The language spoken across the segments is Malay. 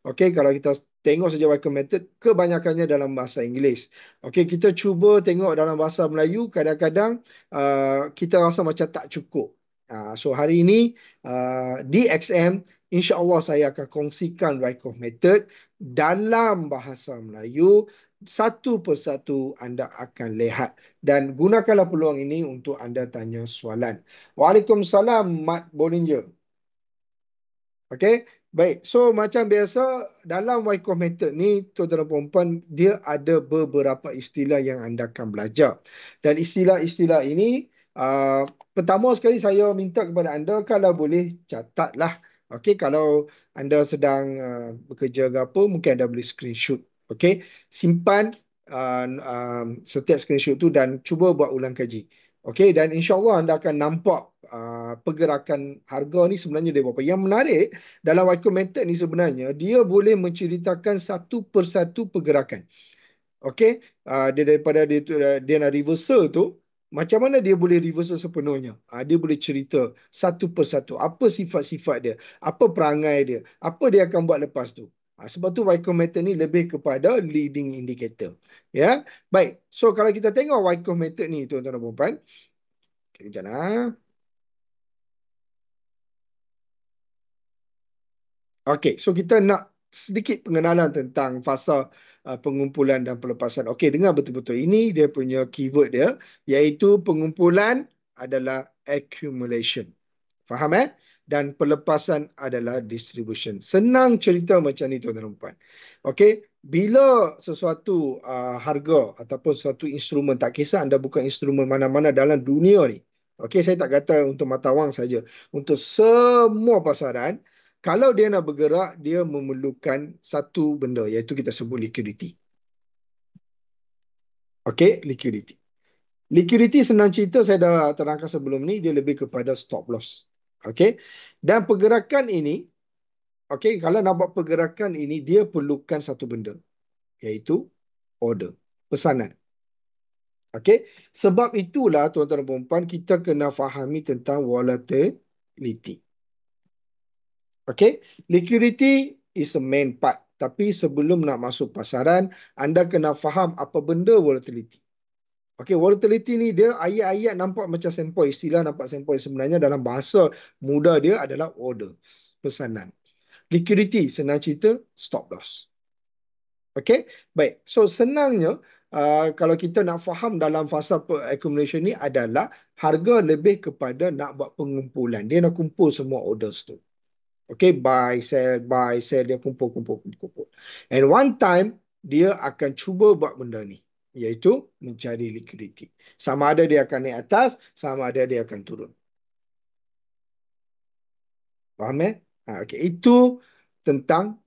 Okey, kalau kita tengok saja Welcome Method, kebanyakannya dalam bahasa Inggeris. Okey, kita cuba tengok dalam bahasa Melayu, kadang-kadang kita rasa macam tak cukup. So hari ini di XM, insya-Allah saya akan kongsikan Welcome Method dalam bahasa Melayu, satu persatu anda akan lihat, dan gunakanlah peluang ini untuk anda tanya soalan. Waalaikumsalam, Mat Bollinger. Okey, baik. So macam biasa dalam Wyckoff method ni, tuan-tuan dan puan, dia ada beberapa istilah yang anda akan belajar. Dan istilah-istilah ini, pertama sekali saya minta kepada anda kalau boleh catatlah. Okey, kalau anda sedang bekerja ke apa, mungkin anda boleh screenshot. Okey, simpan setiap screenshot tu dan cuba buat ulang kaji. Okey, dan insya-Allah anda akan nampak pergerakan harga ni sebenarnya dia berapa. Yang menarik dalam Wyckoff method ni sebenarnya dia boleh menceritakan satu persatu pergerakan. Okey, dia daripada dia nak reversal tu, macam mana dia boleh reversal sepenuhnya? Dia boleh cerita satu persatu apa sifat-sifat dia, apa perangai dia, apa dia akan buat lepas tu. Sebab tu Wyckoff method ni lebih kepada leading indicator. Ya, baik. So kalau kita tengok Wyckoff method ni, tuan-tuan dan puan-puan, kejap lah. Okey, so kita nak sedikit pengenalan tentang fasa pengumpulan dan pelepasan. Okey, dengar betul-betul. Ini dia punya keyword dia, iaitu pengumpulan adalah accumulation. Faham Dan pelepasan adalah distribution. Senang cerita macam ni, tuan-tuan dan puan. Okey, bila sesuatu harga ataupun sesuatu instrumen, tak kisah anda bukan instrumen mana-mana dalam dunia ni. Okey, saya tak kata untuk mata wang saja. Untuk semua pasaran, kalau dia nak bergerak, dia memerlukan satu benda, iaitu kita sebut liquidity. Okey, liquidity. Liquidity senang cerita, saya dah terangkan sebelum ni, dia lebih kepada stop loss. Okey. Dan pergerakan ini, okey, kalau nak buat pergerakan ini, dia perlukan satu benda, iaitu order, pesanan. Okey. Sebab itulah tuan-tuan dan puan-puan, kita kena fahami tentang volatility. Okey. Liquidity is a main part. Tapi sebelum nak masuk pasaran, anda kena faham apa benda volatility. Okey, volatility ni dia ayat-ayat nampak macam sempoi, istilah nampak sempoi, sebenarnya dalam bahasa muda dia adalah order, pesanan. Liquidity, senang cerita, stop loss. Okey, baik. So senangnya, kalau kita nak faham dalam fasa accumulation ni adalah harga lebih kepada nak buat pengumpulan. Dia nak kumpul semua orders tu. Okey, buy, sell, dia kumpul, kumpul, kumpul, kumpul. And one time, dia akan cuba buat benda ni, iaitu mencari liquidity. Sama ada dia akan naik atas, sama ada dia akan turun. Faham okey, itu tentang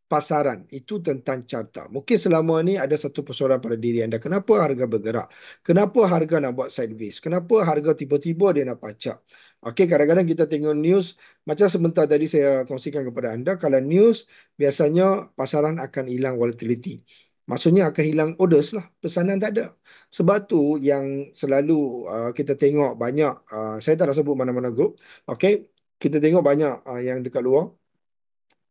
pasaran, itu tentang carta. Mungkin selama ni ada satu persoalan pada diri anda. Kenapa harga bergerak? Kenapa harga nak buat sideways? Kenapa harga tiba-tiba dia nak pacak? Okey, kadang-kadang kita tengok news, macam sebentar tadi saya kongsikan kepada anda, kalau news, biasanya pasaran akan hilang volatility. Maksudnya akan hilang orders lah, pesanan tak ada. Sebab tu yang selalu kita tengok banyak, saya tak nak sebut mana-mana grup, okey, kita tengok banyak yang dekat luar,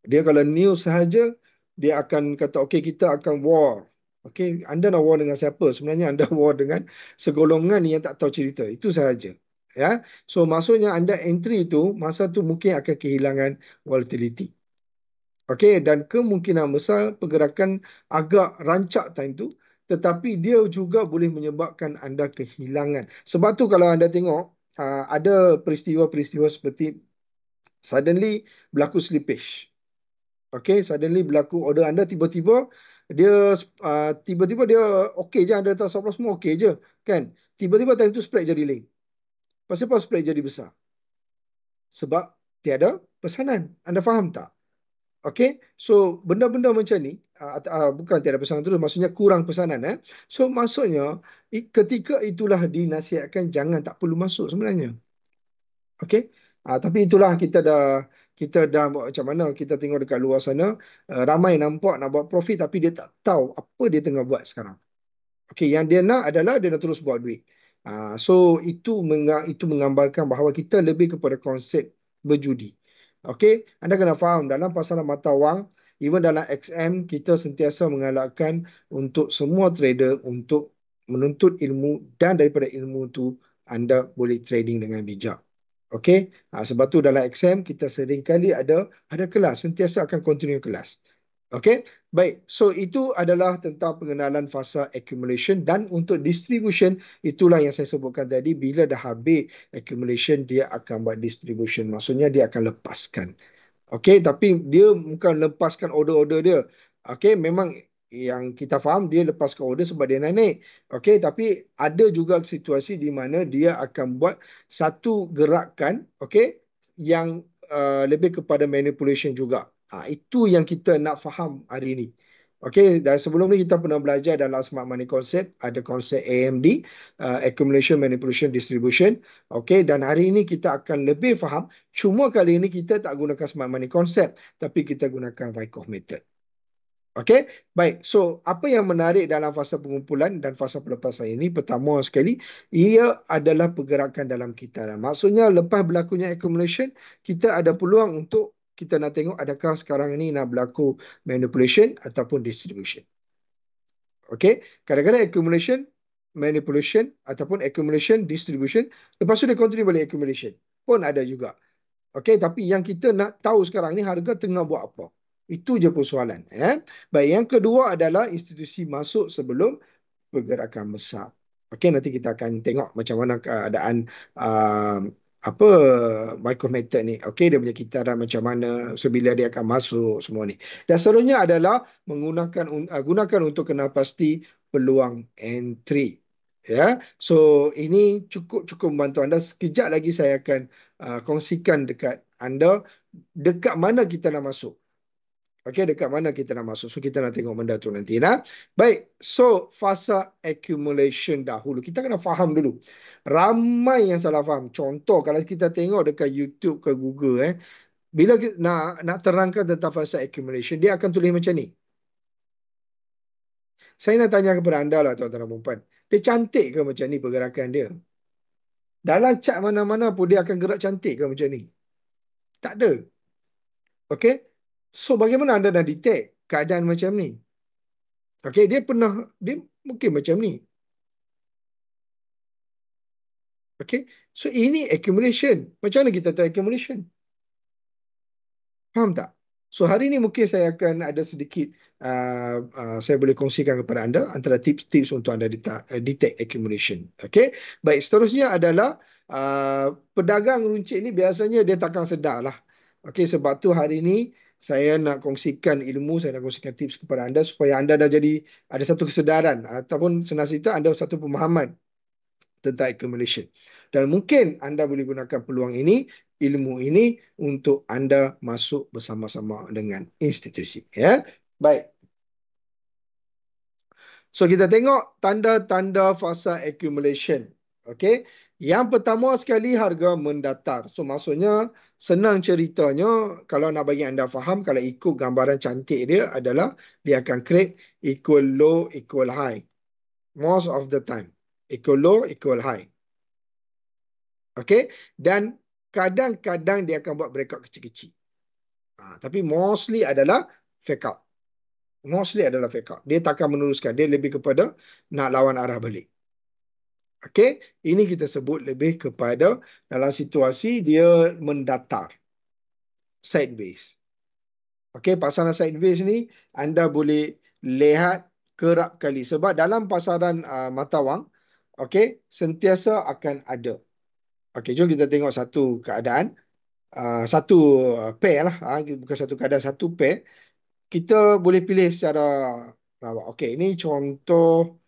dia kalau news sahaja, dia akan kata, okey, kita akan war. Okey, anda nak war dengan siapa? Sebenarnya anda war dengan segolongan yang tak tahu cerita. Itu sahaja. Ya. So, maksudnya anda entry itu, masa tu mungkin akan kehilangan volatility. Okey, dan kemungkinan besar pergerakan agak rancak time tu, tetapi dia juga boleh menyebabkan anda kehilangan. Sebab tu kalau anda tengok, ada peristiwa-peristiwa seperti suddenly berlaku slippage. Okay, suddenly berlaku order anda tiba-tiba dia tiba-tiba dia okey je, anda letak stop loss semua okey je kan. Tiba-tiba time tu spread jadi link. Pasal apa spread jadi besar? Sebab tiada pesanan. Anda faham tak? Okay, so benda-benda macam ni bukan tiada pesanan terus, maksudnya kurang pesanan So maksudnya ketika itulah dinasihatkan jangan, tak perlu masuk sebenarnya. Okey. Tapi itulah kita dah buat macam mana, kita tengok dekat luar sana, ramai nampak nak buat profit tapi dia tak tahu apa dia tengah buat sekarang. Okey, yang dia nak adalah dia nak terus buat duit. So itu menggambarkan bahawa kita lebih kepada konsep berjudi. Okey, anda kena faham dalam pasaran mata wang, Even dalam XM, kita sentiasa mengalahkan untuk semua trader untuk menuntut ilmu, dan daripada ilmu itu anda boleh trading dengan bijak. Okey, sebab tu dalam exam kita seringkali ada kelas, sentiasa akan continue kelas. Okey, baik. So itu adalah tentang pengenalan fasa accumulation, dan untuk distribution itulah yang saya sebutkan tadi, bila dah habis accumulation dia akan buat distribution. Maksudnya dia akan lepaskan. Okey, tapi dia bukan lepaskan order-order dia. Okey, memang yang kita faham dia lepaskan order sebab dia naik. Okey, tapi ada juga situasi di mana dia akan buat satu gerakan, okey, yang lebih kepada manipulation juga. Itu yang kita nak faham hari ini. Okey, dan sebelum ni kita pernah belajar dalam Smart Money Concept, ada konsep AMD, Accumulation, Manipulation, Distribution. Okey, dan hari ini kita akan lebih faham. Cuma kali ini kita tak gunakan Smart Money Concept, tapi kita gunakan Wyckoff Method. Okey, baik. So, apa yang menarik dalam fasa pengumpulan dan fasa pelepasan ini? Pertama sekali, ia adalah pergerakan dalam kitaran. Maksudnya, lepas berlakunya accumulation, kita ada peluang untuk kita nak tengok adakah sekarang ini nak berlaku manipulation ataupun distribution. Okey, kadang-kadang accumulation, manipulation ataupun accumulation, distribution, lepas tu dia continue balik accumulation. Pun ada juga. Okey, tapi yang kita nak tahu sekarang ni harga tengah buat apa. Itu je persoalan. Baik, yang kedua adalah institusi masuk sebelum pergerakan besar. Okey, nanti kita akan tengok macam mana keadaan apa micrometer ni. Okey, dia punya kitaran macam mana, so bila dia akan masuk semua ni. Dan seterusnya adalah gunakan untuk kenal pasti peluang entry. Ya, so ini cukup membantu anda. Sekejap lagi saya akan kongsikan dekat anda dekat mana kita nak masuk. Okey, dekat mana kita nak masuk. So, kita nak tengok benda tu nanti. Nah. Baik, so fasa accumulation dahulu. Kita kena faham dulu. Ramai yang salah faham. Contoh, kalau kita tengok dekat YouTube ke Google, bila kita nak terangkan tentang fasa accumulation, dia akan tulis macam ni. Saya nak tanya kepada anda lah, tuan-tuan dan puan. Dia cantik ke macam ni pergerakan dia? Dalam chart mana-mana pun dia akan gerak cantik ke macam ni? Tak ada. Okey? So, bagaimana anda nak detect keadaan macam ni? Okey, dia mungkin macam ni. Okey, so ini accumulation. Macam mana kita tahu accumulation? Faham tak? So hari ini mungkin saya akan ada sedikit saya boleh kongsikan kepada anda antara tips-tips untuk anda detect accumulation. Okey, baik. Seterusnya adalah pedagang runcit ni biasanya dia takkan sedar lah. Okey, sebab tu hari ini saya nak kongsikan ilmu, saya nak kongsikan tips kepada anda supaya anda dah jadi ada satu kesedaran ataupun senang cerita anda satu pemahaman tentang accumulation. Dan mungkin anda boleh gunakan peluang ini, ilmu ini untuk anda masuk bersama-sama dengan institusi. Ya, baik. So kita tengok tanda-tanda fasa accumulation. Okey. Yang pertama sekali harga mendatar. So maksudnya senang ceritanya kalau nak bagi anda faham kalau ikut gambaran cantik dia adalah dia akan create equal low equal high. Most of the time. Equal low equal high. Okey, dan kadang-kadang dia akan buat breakout kecil-kecil. Tapi mostly adalah fake out. Mostly adalah fake out. Dia takkan meneruskan. Dia lebih kepada nak lawan arah balik. Okey, ini kita sebut lebih kepada dalam situasi dia mendatar. Sideways. Okey, pasaran sideways ni anda boleh lihat kerap kali. Sebab dalam pasaran mata wang, okey, sentiasa akan ada. Okey, jom kita tengok satu keadaan. Satu pair lah, bukan satu keadaan, satu pair. Kita boleh pilih secara rawak. Okey, ini contoh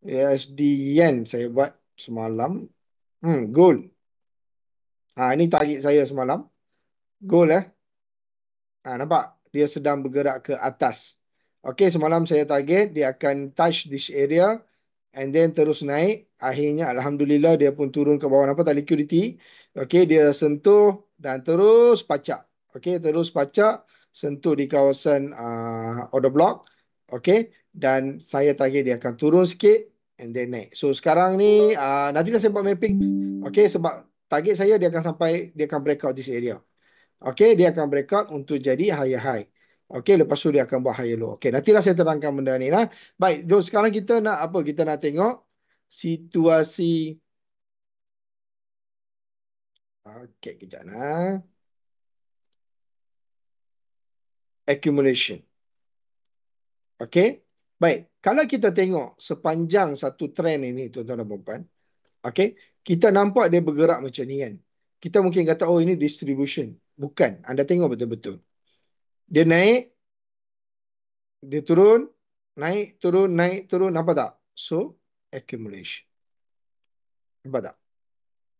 USD Yen saya buat semalam. Gold. Ini target saya semalam. Gold nampak? Dia sedang bergerak ke atas. Okey, semalam saya target dia akan touch this area and then terus naik. Akhirnya Alhamdulillah dia pun turun ke bawah. Nampak tak liquidity? Okey, dia sentuh dan terus pacak. Okey, terus pacak. Sentuh di kawasan order block. Okey, dan saya target dia akan turun sikit and then naik. So sekarang ni nanti saya buat mapping. Okey, sebab target saya dia akan break out this area. Okey, dia akan break out untuk jadi higher high. Okey, lepas tu dia akan buat higher low. Okey, nantilah saya terangkan benda ni lah. Baik, jom sekarang kita nak apa? Kita nak tengok situasi. Okey, kejap nah. Accumulation. Okey. Baik, kalau kita tengok sepanjang satu trend ini tuan-tuan dan puan-puan, okey, kita nampak dia bergerak macam ni kan. Kita mungkin kata oh ini distribution. Bukan. Anda tengok betul-betul. Dia naik, dia turun, naik, turun, naik, turun. Nampak tak? So, accumulation. Nampak tak?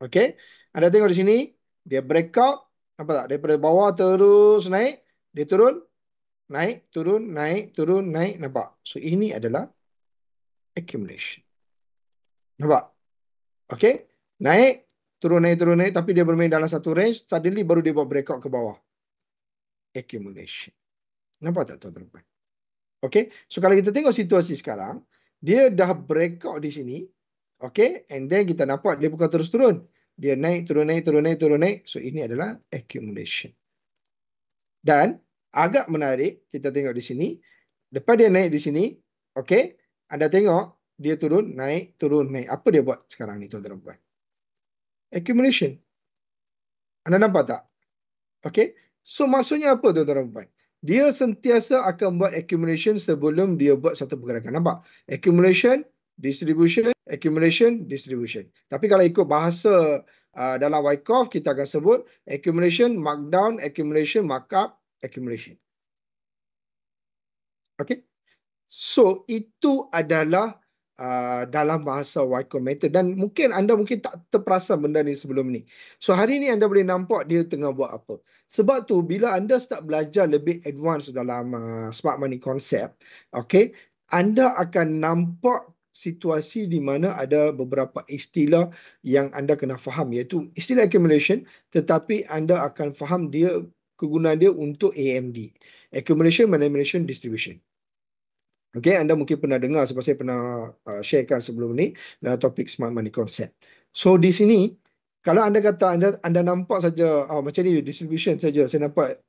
Okey. Anda tengok di sini, dia breakout. Nampak tak? Daripada bawah terus naik, dia turun, naik, turun, naik, turun, naik. Nampak? So, ini adalah accumulation. Nampak? Okey. Naik, turun, naik, turun, naik. Tapi dia bermain dalam satu range. Suddenly baru dia buat breakout ke bawah. Accumulation. Nampak tak tuan-tuan? Okey. So, kalau kita tengok situasi sekarang, dia dah breakout di sini. Okey. And then kita nampak dia bukan terus turun. Dia naik, turun, naik, turun, naik, turun, naik. So, ini adalah accumulation. Dan agak menarik, kita tengok di sini. Lepas dia naik di sini, okey. Anda tengok, dia turun, naik, turun, naik. Apa dia buat sekarang ni tuan-tuan? Accumulation. Anda nampak tak? Okey. So maksudnya apa tuan-tuan? Dia sentiasa akan buat accumulation sebelum dia buat satu pergerakan. Nampak? Accumulation, distribution, accumulation, distribution. Tapi kalau ikut bahasa dalam Wyckoff, kita akan sebut accumulation, markdown, accumulation, markup, accumulation. Okey. So itu adalah dalam bahasa Wyckoff method dan mungkin anda tak terperasan benda ni sebelum ni. So hari ni anda boleh nampak dia tengah buat apa. Sebab tu bila anda start belajar lebih advance dalam smart money concept, okay, anda akan nampak situasi di mana ada beberapa istilah yang anda kena faham, iaitu istilah accumulation, tetapi anda akan faham dia kegunaan dia untuk AMD, accumulation, manipulation, distribution. Okey, anda mungkin pernah dengar sebab saya pernah sharekan sebelum ni dalam topik smart money concept. So di sini kalau anda kata anda nampak saja macam ni distribution saja, saya nampak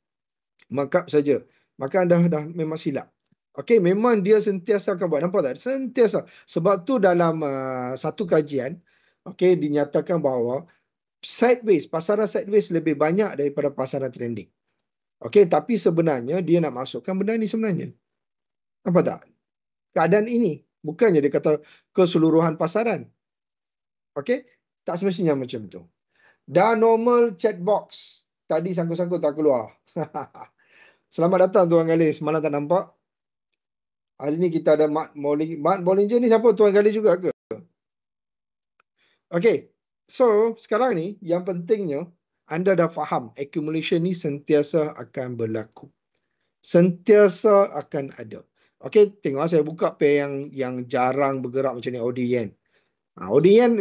markup saja, maka anda dah memang silap. Okey, memang dia sentiasa akan buat, nampak tak? Sentiasa. Sebab tu dalam satu kajian, okey, dinyatakan bahawa sideways, pasaran sideways lebih banyak daripada pasaran trending. Okey, tapi sebenarnya dia nak masukkan benda ni sebenarnya. Nampak tak? Keadaan ini bukannya dia kata keseluruhan pasaran. Okey? Tak semestinya macam tu. Dah normal chat box. Tadi sangkut-sangkut tak keluar. Selamat datang Tuan Galih. Semalam tak nampak. Hari ni kita ada Mat Bollinger ni siapa? Tuan Galih juga ke? Okey. So, sekarang ni yang pentingnya anda dah faham accumulation ni sentiasa akan berlaku. Sentiasa akan ada. Okey, tengok saya buka pair yang jarang bergerak macam ni, ODN. ODN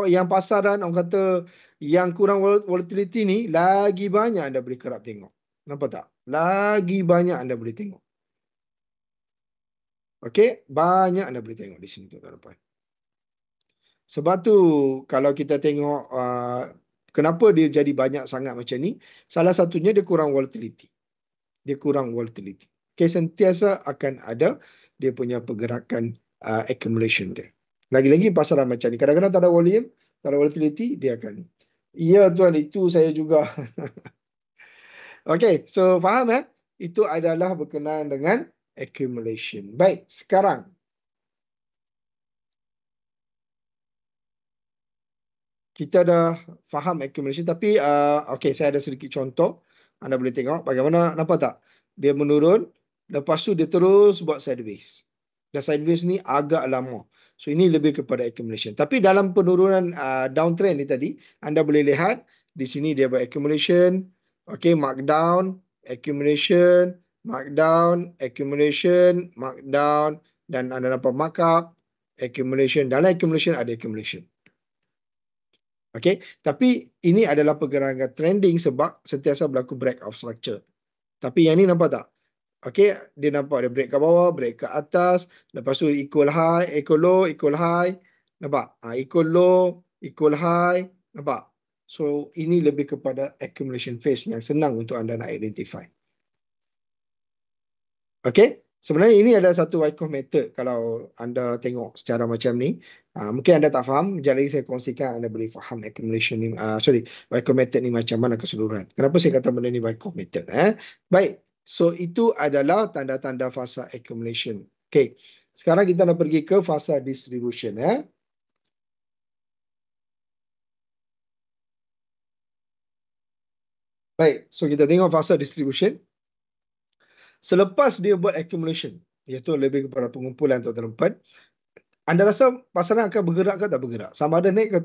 yang pasaran orang kata yang kurang volatility ni lagi banyak anda boleh kerap tengok. Nampak tak? Lagi banyak anda boleh tengok. Okey, banyak anda boleh tengok di sini tuan-tuan. Sebab tu kalau kita tengok kenapa dia jadi banyak sangat macam ni, salah satunya dia kurang volatility. Dia kurang volatility. Okay, sentiasa akan ada dia punya pergerakan accumulation dia. Lagi-lagi pasaran macam ni. Kadang-kadang tak ada volume, tak ada volatility, dia akan. Ya tuan, itu saya juga. Okay, so faham Itu adalah berkenaan dengan accumulation. Baik, sekarang. Kita dah faham accumulation, tapi okay, saya ada sedikit contoh. Anda boleh tengok bagaimana, nampak tak? Dia menurun, lepas tu dia terus buat sideways. Dan sideways ni agak lama. So ini lebih kepada accumulation. Tapi dalam penurunan downtrend ni tadi, anda boleh lihat di sini dia buat accumulation, okay, markdown, accumulation, markdown, accumulation, markdown, dan anda nampak markup, accumulation. Dalam accumulation ada accumulation. Okey, tapi ini adalah pergerakan trending sebab sentiasa berlaku break of structure. Tapi yang ni nampak tak? Okey, dia nampak dia break ke bawah, break ke atas, lepas tu equal high, equal low, equal high. Nampak? Equal low, equal high. Nampak? So, ini lebih kepada accumulation phase yang senang untuk anda nak identify. Okey, sebenarnya ini ada satu Wyckoff method kalau anda tengok secara macam ni. Mungkin anda tak faham, sekejap lagi saya kongsikan anda boleh faham accumulation ni, Wyckoff method ni macam mana keseluruhan. Kenapa saya kata benda ni Wyckoff method? Baik, so itu adalah tanda-tanda fasa accumulation. Okey, sekarang kita nak pergi ke fasa distribution. Baik, so kita tengok fasa distribution. Selepas dia buat accumulation, iaitu lebih kepada pengumpulan tuan-tuan dan puan, anda rasa pasaran akan bergerak ke tak bergerak? Sama ada naik ke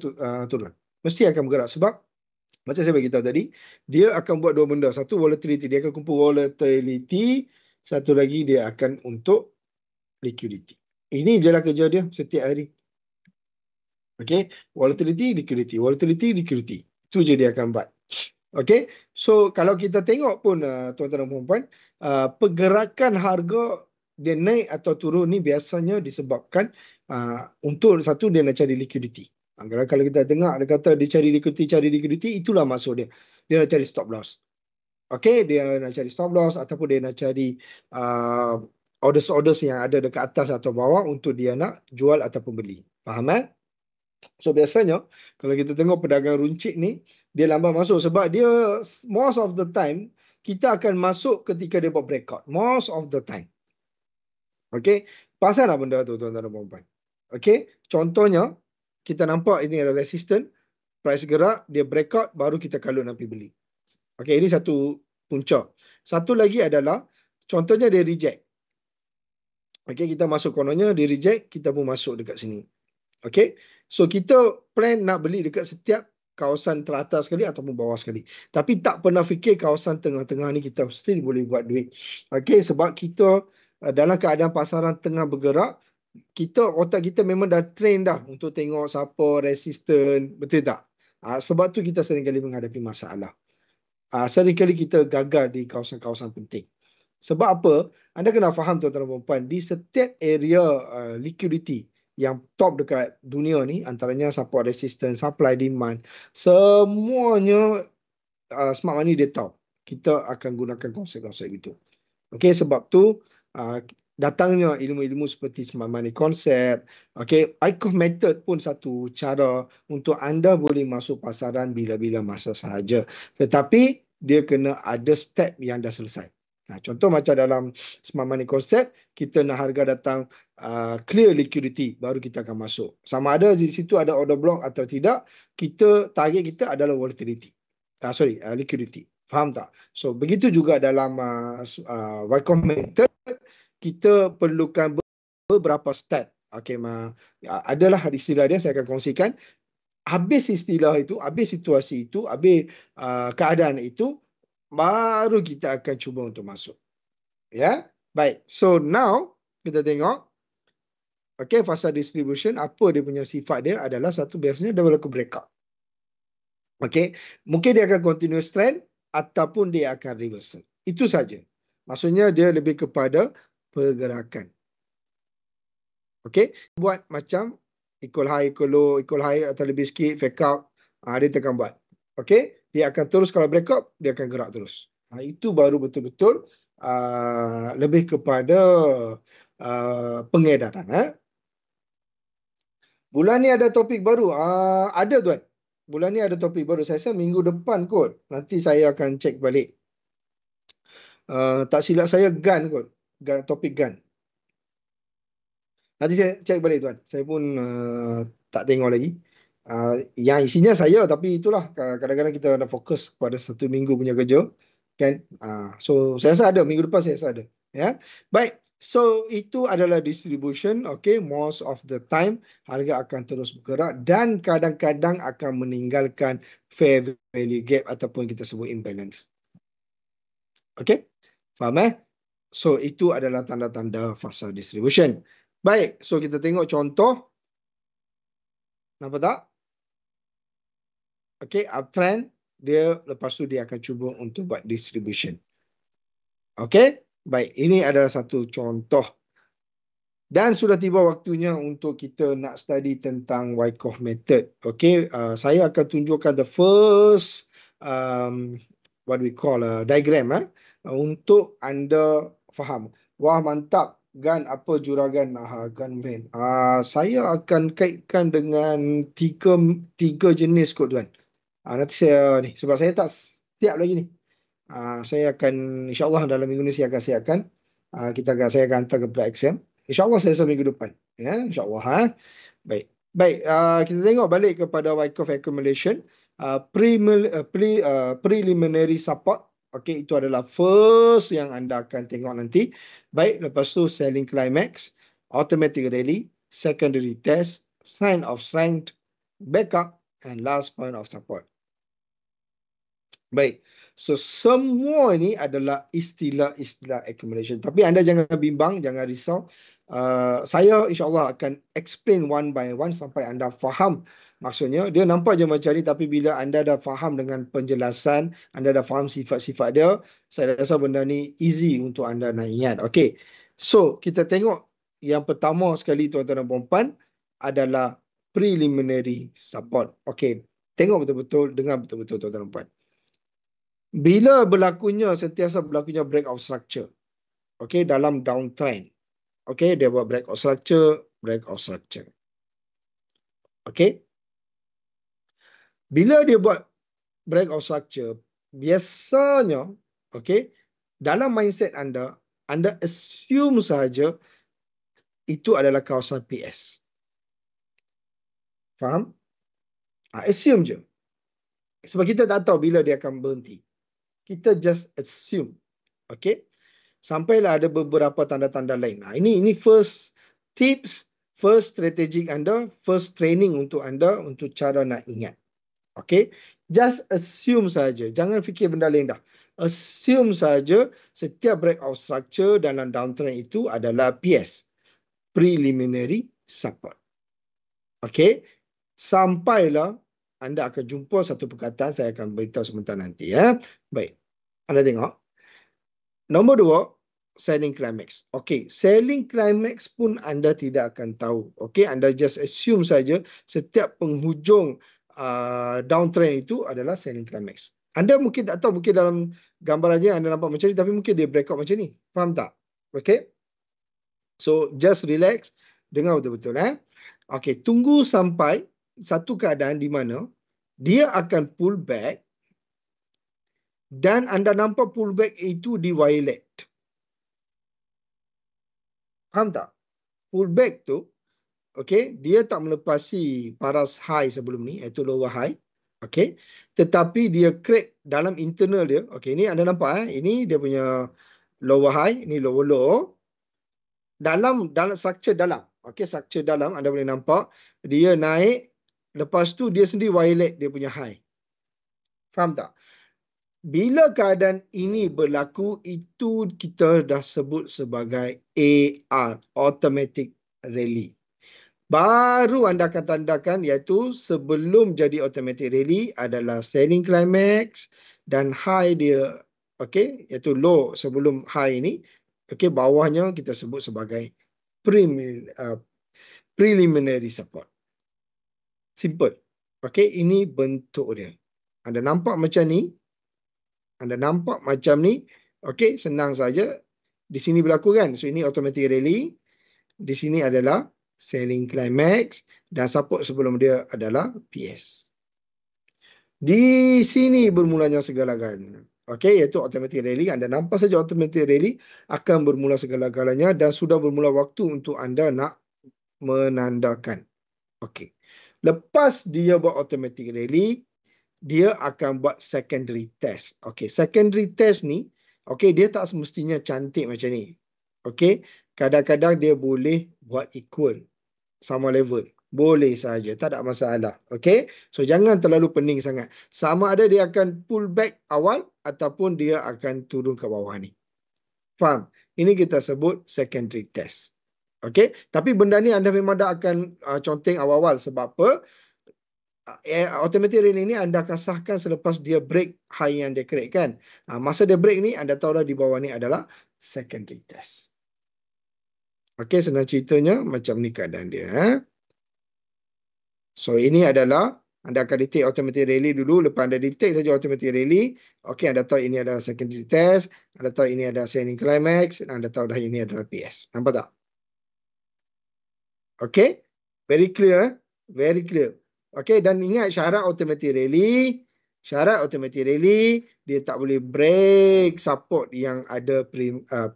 turun? Mesti akan bergerak sebab macam saya beritahu tadi, dia akan buat dua benda. Satu, volatility. Dia akan kumpul volatility. Satu lagi, dia akan untuk liquidity. Ini je lah kerja dia setiap hari. Okay, volatility, liquidity. Volatility, liquidity. Itu je dia akan buat. Okay, so kalau kita tengok pun tuan-tuan dan puan-puan, pergerakan harga dia naik atau turun ni biasanya disebabkan untuk satu dia nak cari liquidity. Kalau kita dengar dia kata dia cari liquidity, itulah maksud dia. Dia nak cari stop loss. Okay, dia nak cari stop loss ataupun dia nak cari orders-orders yang ada dekat atas atau bawah untuk dia nak jual ataupun beli. Faham So biasanya kalau kita tengok pedagang runcit ni, dia lambat masuk sebab dia most of the time kita akan masuk ketika dia buat breakout. Most of the time. Okay. Pasal apa benda tu tuan-tuan dan puan-puan? Okay. Contohnya kita nampak ini adalah resistance. Price gerak, dia breakout, baru kita kalut nak pergi beli. Okay. Ini satu punca. Satu lagi adalah contohnya dia reject. Okay. Kita masuk kononnya, dia reject, kita pun masuk dekat sini. Okay, so kita plan nak beli dekat setiap kawasan teratas sekali ataupun bawah sekali. Tapi tak pernah fikir kawasan tengah-tengah ni kita still boleh buat duit. Okay, sebab kita dalam keadaan pasaran tengah bergerak, otak kita memang dah train dah untuk tengok siapa resistant, betul tak? Sebab tu kita seringkali menghadapi masalah. Seringkali kita gagal di kawasan-kawasan penting. Sebab apa? Anda kena faham tuan-tuan dan puan, di setiap area liquidity yang top dekat dunia ni, antaranya support resistance, supply demand, semuanya smart money dia tahu. Kita akan gunakan konsep-konsep itu. Okey, sebab tu datangnya ilmu-ilmu seperti smart money concept. Okey, Wyckoff method pun satu cara untuk anda boleh masuk pasaran bila-bila masa sahaja. Tetapi dia kena ada step yang dah selesai. Contoh macam dalam smart money concept, kita nak harga datang clear liquidity, baru kita akan masuk. Sama ada di situ ada order block atau tidak, target kita adalah volatility. Liquidity. Faham tak? So, begitu juga dalam Wyckoff method, kita perlukan beberapa step. Okay, adalah istilah dia, saya akan kongsikan. Habis istilah itu, habis situasi itu, habis keadaan itu, baru kita akan cuba untuk masuk. Ya, baik. So now kita tengok, okay, fasa distribution, apa dia punya sifat dia adalah satu, biasanya dia berlaku breakout. Okay, mungkin dia akan continuous trend ataupun dia akan reversal. Itu saja. Maksudnya dia lebih kepada pergerakan. Okay, buat macam equal high, equal high atau lebih sikit, fake out, dia tekan buat. Okay, dia akan terus, kalau breakout, dia akan gerak terus. Itu baru betul-betul lebih kepada pengedaran. Bulan ni ada topik baru. Ada tuan. Bulan ni ada topik baru. Saya rasa minggu depan kot. Nanti saya akan cek balik. Tak silap saya GAN kot. Topik GAN. Nanti saya cek balik tuan. Saya pun tak tengok lagi. Yang isinya saya, tapi itulah kadang-kadang kita nak fokus pada satu minggu punya kerja. Kan? So saya rasa ada. Minggu depan saya rasa ada. Ya. Baik. So itu adalah distribution. Okay. Most of the time harga akan terus bergerak dan kadang-kadang akan meninggalkan fair value gap ataupun kita sebut imbalance. Okay. Faham So itu adalah tanda-tanda fasa distribution. Baik. So kita tengok contoh. Nampak tak? Okay. Uptrend. Dia lepas tu dia akan cuba untuk buat distribution. Okay. Baik. Ini adalah satu contoh. Dan sudah tiba waktunya untuk kita nak study tentang Wyckoff method. Okay, saya akan tunjukkan the first what we call diagram untuk anda faham. Wah, mantap. Gan, apa juragan? Gan van. Saya akan kaitkan dengan tiga jenis kot tuan. Nanti saya ni, sebab saya tak siap lagi ni. Saya akan, insyaAllah dalam minggu ni saya akan siapkan. Saya akan hantar kepada exam. InsyaAllah saya minggu depan. Ya, insyaAllah. Baik. Baik, kita tengok balik kepada Wyckoff Accumulation. Preliminary support. Okey, itu adalah first yang anda akan tengok nanti. Baik, lepas tu selling climax, automatic rally, secondary test, sign of strength, backup, and last point of support. Baik, so semua ini adalah istilah-istilah accumulation. Tapi anda jangan bimbang, jangan risau. Saya insyaAllah akan explain one by one sampai anda faham maksudnya. Dia nampak je macam ni, tapi bila anda dah faham dengan penjelasan, anda dah faham sifat-sifat dia, saya rasa benda ni easy untuk anda nak ingat. Okay, so kita tengok yang pertama sekali tuan-tuan dan puan-puan adalah preliminary support. Okay, tengok betul-betul, dengar betul-betul tuan-tuan dan puan. Bila sentiasa berlakunya breakout structure, okay, dalam downtrend, okay, dia buat breakout structure. Okay, bila dia buat breakout structure, biasanya, okay, dalam mindset anda assume saja itu adalah kawasan PS. Faham? Assume je. Sebab kita tak tahu bila dia akan berhenti. Kita just assume. Okay. Sampailah ada beberapa tanda-tanda lain. Ini first tips, first strategic anda, first training untuk anda untuk cara nak ingat. Okay. Just assume saja. Jangan fikir benda lain dah. Assume saja setiap breakout structure dalam downtrend itu adalah PS. Preliminary support. Okay. Sampailah anda akan jumpa satu perkataan, saya akan beritahu sebentar nanti. Baik. Anda tengok. Nombor 2, selling climax. Okey, selling climax pun anda tidak akan tahu. Okey, anda just assume saja setiap penghujung downtrend itu adalah selling climax. Anda mungkin tak tahu, mungkin dalam gambar aja anda nampak macam ni, tapi mungkin dia breakout macam ni. Faham tak? Okey. So, just relax. Dengar betul-betul. Okey, tunggu sampai satu keadaan di mana dia akan pull back dan anda nampak pullback itu di violet. Faham tak? Pullback tu, okay, dia tak melepasi paras high sebelum ni, iaitu lower high. Okay. Tetapi dia crack dalam internal dia. Okay, ini anda nampak, ini dia punya lower high, ini lower low. Dalam structure dalam. Okay, structure dalam anda boleh nampak dia naik, lepas tu dia sendiri violet dia punya high. Faham tak? Bila keadaan ini berlaku, itu kita dah sebut sebagai AR, Automatic Rally. Baru anda akan tandakan, iaitu sebelum jadi Automatic Rally adalah Selling Climax dan high dia, okay, iaitu low sebelum high ini, okay, bawahnya kita sebut sebagai Preliminary Support. Simple. Okay, ini bentuk dia. Anda nampak macam ni, okey, senang saja. Di sini berlaku kan. So ini automatic rally. Di sini adalah selling climax dan support sebelum dia adalah PS. Di sini bermulanya segala-galanya. Okey, iaitu automatic rally. Anda nampak saja automatic rally akan bermula segala-galanya dan sudah bermula waktu untuk anda nak menandakan. Okey. Lepas dia buat automatic rally, dia akan buat secondary test. Okay, secondary test ni, okay, dia tak semestinya cantik macam ni. Okay, kadang-kadang dia boleh buat equal, sama level. Boleh saja, tak ada masalah. Okay, so jangan terlalu pening sangat. Sama ada dia akan pull back awal ataupun dia akan turun ke bawah ni. Faham? Ini kita sebut secondary test. Okay, tapi benda ni anda memang dah akan conteng awal-awal. Sebab apa? Automatic rally ni anda akan sahkan selepas dia break high yang dia create kan. Masa dia break ni anda tahu dah di bawah ni adalah secondary test. Okey, senang ceritanya macam ni keadaan dia. So ini adalah Anda akan detect automatic rally dulu. Lepas anda detect saja automatic rally, okey, anda tahu ini adalah secondary test, anda tahu ini adalah signing climax, dan anda tahu dah ini adalah PS. Nampak tak? Okey? Very clear, eh? Very clear. Okey, dan ingat syarat automatic rally, dia tak boleh break support yang ada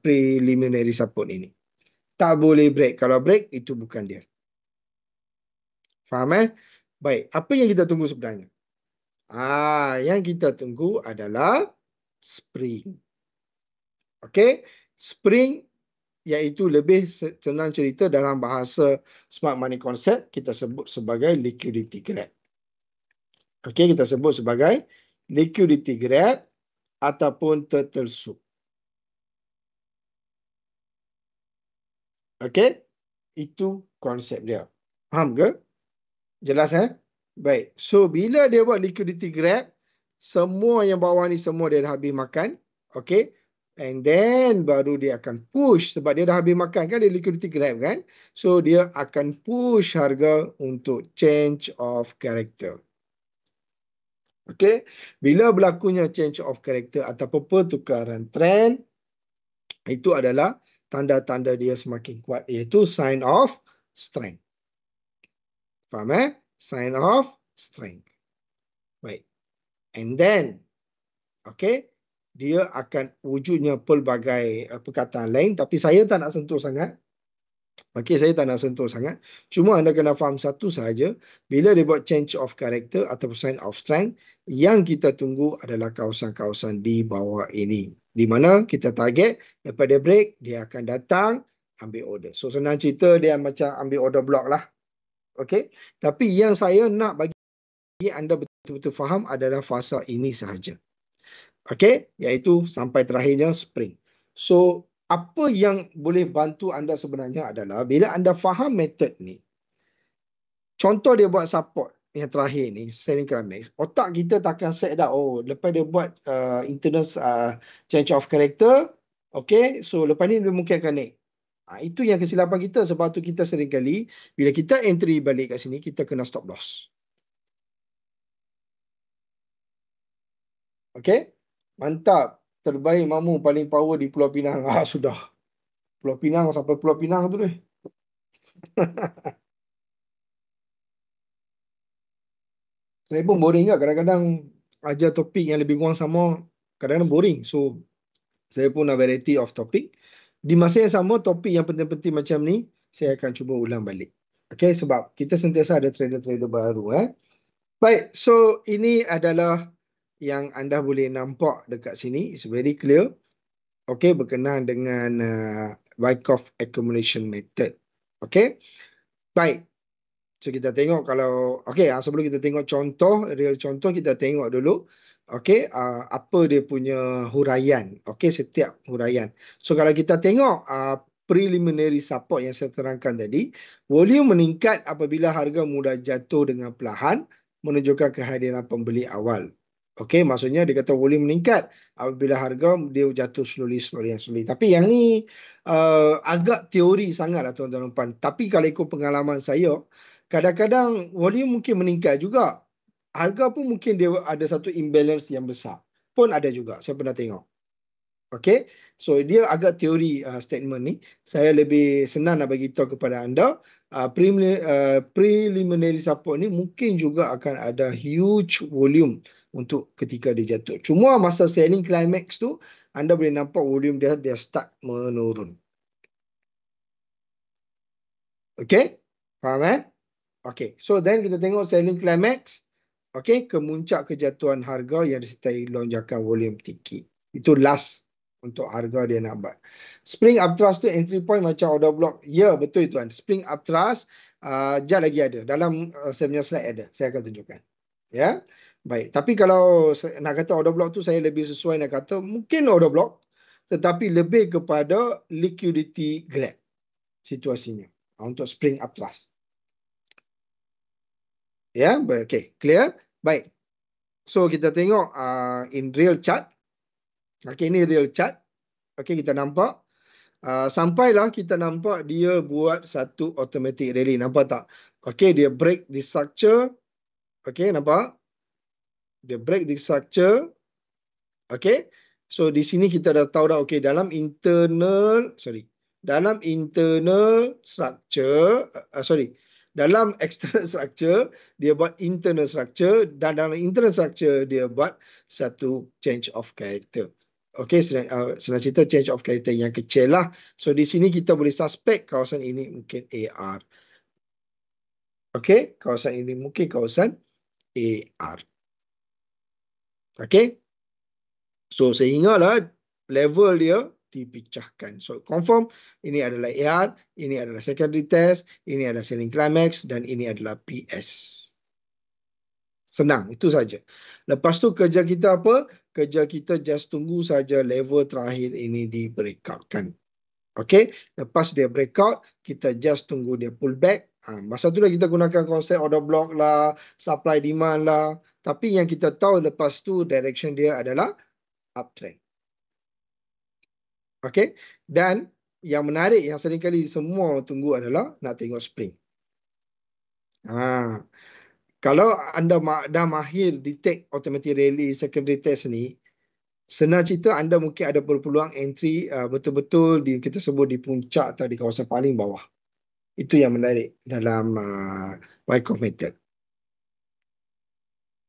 preliminary support ini. Tak boleh break. Kalau break, itu bukan dia. Faham, eh? Baik, apa yang kita tunggu sebenarnya? Yang kita tunggu adalah spring. Okey? Spring iaitu lebih senang cerita dalam bahasa smart money concept, kita sebut sebagai liquidity grab. Okey, kita sebut sebagai liquidity grab ataupun turtle soup. Okey? Itu konsep dia. Faham ke? Jelas, eh? Baik. So, bila dia buat liquidity grab, semua yang bawah ni semua dia dah habis makan. Okay. And then baru dia akan push. Sebab dia dah habis makan kan, dia liquidity grab kan. So, dia akan push harga untuk change of character. Okay. Bila berlakunya change of character ataupun pertukaran trend, itu adalah tanda-tanda dia semakin kuat, iaitu sign of strength. Faham, eh? Sign of strength. Baik. And then, okay, dia akan wujudnya pelbagai perkataan lain, tapi saya tak nak sentuh sangat. Okay, saya tak nak sentuh sangat. Cuma anda kena faham satu sahaja, bila dia buat change of character atau sign of strength, yang kita tunggu adalah kawasan-kawasan di bawah ini. Di mana kita target, lepas dia break, dia akan datang, ambil order. So, senang cerita, dia macam ambil order block lah. Okay, tapi yang saya nak bagi anda betul-betul faham adalah fasa ini sahaja. Okey, iaitu sampai terakhirnya spring. So, apa yang boleh bantu anda sebenarnya adalah bila anda faham method ni, contoh dia buat support yang terakhir ni, selling climax, otak kita takkan set dah, oh, lepas dia buat internal change of character, okey, so lepas ni dia mungkin akan naik. Itu yang kesilapan kita, sebab tu kita sering kali, bila kita entry balik kat sini, kita kena stop loss. Okey, mantap. Terbaik Mamu, paling power di Pulau Pinang. Sudah. Pulau Pinang sampai Pulau Pinang tu deh. Saya pun boring juga. Kadang-kadang ajar topik yang lebih kurang sama, kadang-kadang boring. So, saya pun nak variety of topik. Di masa yang sama, topik yang penting-penting macam ni, saya akan cuba ulang balik. Okay, sebab kita sentiasa ada trader-trader baru. Baik, so ini adalah yang anda boleh nampak dekat sini. It's very clear. Okay, berkenaan dengan Wyckoff accumulation method. Okay, baik. So kita tengok kalau, okay, sebelum kita tengok contoh, real contoh, kita tengok dulu, okay, apa dia punya huraian, okay, setiap huraian. So kalau kita tengok preliminary support yang saya terangkan tadi, volume meningkat apabila harga mula jatuh dengan perlahan, menunjukkan kehadiran pembeli awal. Okay, maksudnya dia kata volume meningkat apabila harga dia jatuh slowly. Tapi yang ni agak teori sangat lah tuan-tuan dan puan. Tapi kalau ikut pengalaman saya, kadang-kadang volume mungkin meningkat juga. Harga pun mungkin dia ada satu imbalance yang besar. Pun ada juga. Saya pernah tengok. Okay. So, dia agak teori statement ni. Saya lebih senang nak bagi tahu kepada anda. Preliminary support ni mungkin juga akan ada huge volume untuk ketika dia jatuh. Cuma masa selling climax tu, anda boleh nampak volume dia start menurun. Okay. Faham, Okay, so then kita tengok selling climax. Okay, kemuncak kejatuhan harga yang disertai lonjakan volume tinggi. Itu last untuk harga dia nak buat. Spring upthrust tu entry point macam order block. Ya, betul tuan. Spring upthrust, sekejap lagi ada. Dalam saya punya slide ada. Saya akan tunjukkan. Ya, baik. Tapi kalau nak kata order block tu, saya lebih sesuai nak kata mungkin order block, tetapi lebih kepada liquidity grab situasinya untuk spring upthrust. Ya, okay, clear? Baik. So kita tengok in real chart. Okay, ini real chart. Okay, kita nampak. Sampailah kita nampak dia buat satu automatic rally. Nampak tak? Okay, dia break the structure. Okay, nampak? Dia break the structure. Okay. So di sini kita dah tahu dah, okay, dalam internal structure, dalam external structure dia buat internal structure, dan dalam internal structure dia buat satu change of character. Okay, senang cerita change of character yang kecil lah. So di sini kita boleh suspect kawasan ini mungkin AR. Okay, kawasan ini mungkin kawasan AR. Okay. So sehinggalah level dia dipecahkan. So confirm ini adalah AR, ini adalah secondary test, ini adalah selling climax, dan ini adalah PS. Senang, itu saja. Lepas tu kerja kita apa? Kerja kita just tunggu saja level terakhir ini di breakoutkan. Okay, lepas dia breakout, kita just tunggu dia pull back. Masa tu lah kita gunakan konsep order block lah, supply demand lah. Tapi yang kita tahu lepas tu direction dia adalah uptrend. Okay. Dan yang menarik, yang seringkali semua tunggu adalah nak tengok spring. Kalau anda dah mahir detect automatic rally secondary test ni, senang cerita anda mungkin ada berpeluang entry betul-betul kita sebut di puncak atau di kawasan paling bawah. Itu yang menarik dalam Wyckoff method.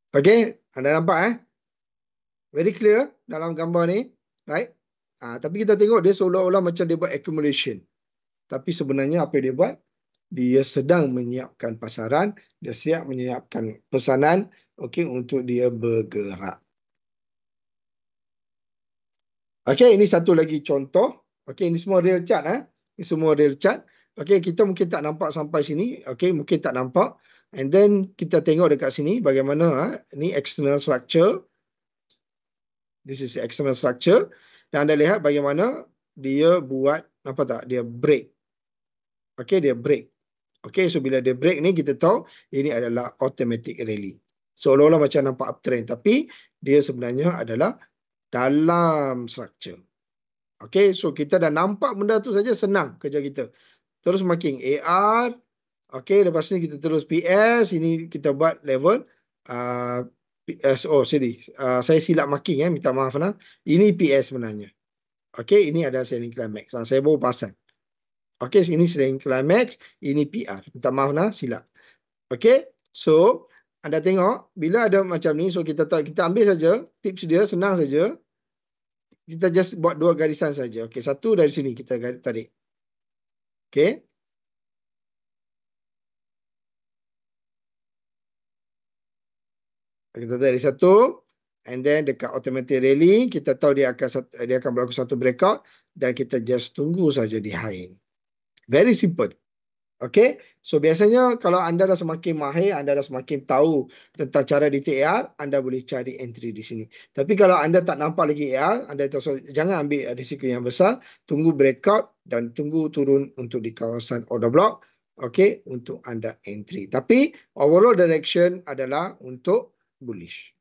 Okay, anda nampak very clear dalam gambar ni, right? Tapi kita tengok dia seolah-olah macam dia buat accumulation. Tapi sebenarnya apa dia buat? Dia sedang menyiapkan pasaran, dia siap menyiapkan pesanan, okey, untuk dia bergerak. Okey, ini satu lagi contoh. Okey, ini semua real chart Ini semua real chart. Okey, kita mungkin tak nampak sampai sini. Okey, mungkin tak nampak. And then kita tengok dekat sini bagaimana ini external structure. This is external structure. Dan anda lihat bagaimana dia buat, nampak tak? Dia break. Okey, dia break. Okay, so bila dia break ni kita tahu ini adalah automatic rally. Seolah-olah macam nampak uptrend, tapi dia sebenarnya adalah dalam structure. Okay, so kita dah nampak benda tu saja, senang kerja kita. Terus marking AR. Okay, lepas ni kita terus PS. Ini kita buat level PS. Oh, sorry. Saya silap marking minta maaf. Ini PS sebenarnya. Okay, ini adalah selling climax. Saya baru pasal. Okay, ini selling climax, ini PR. Minta maaf silap. Okay, so anda tengok bila ada macam ni, so kita ambil saja tips dia, senang saja. Kita just buat dua garisan saja. Okay, satu dari sini kita tarik. Okay. Kita tarik satu, and then dekat automatic rally kita tahu dia akan berlaku satu breakout, dan kita just tunggu saja di high. Very simple. Okay, so biasanya kalau anda dah semakin mahir, anda dah semakin tahu tentang cara detect AR, anda boleh cari entry di sini. Tapi kalau anda tak nampak lagi AR, anda jangan ambil risiko yang besar, tunggu breakout dan tunggu turun untuk di kawasan order block, okay, untuk anda entry. Tapi overall direction adalah untuk bullish.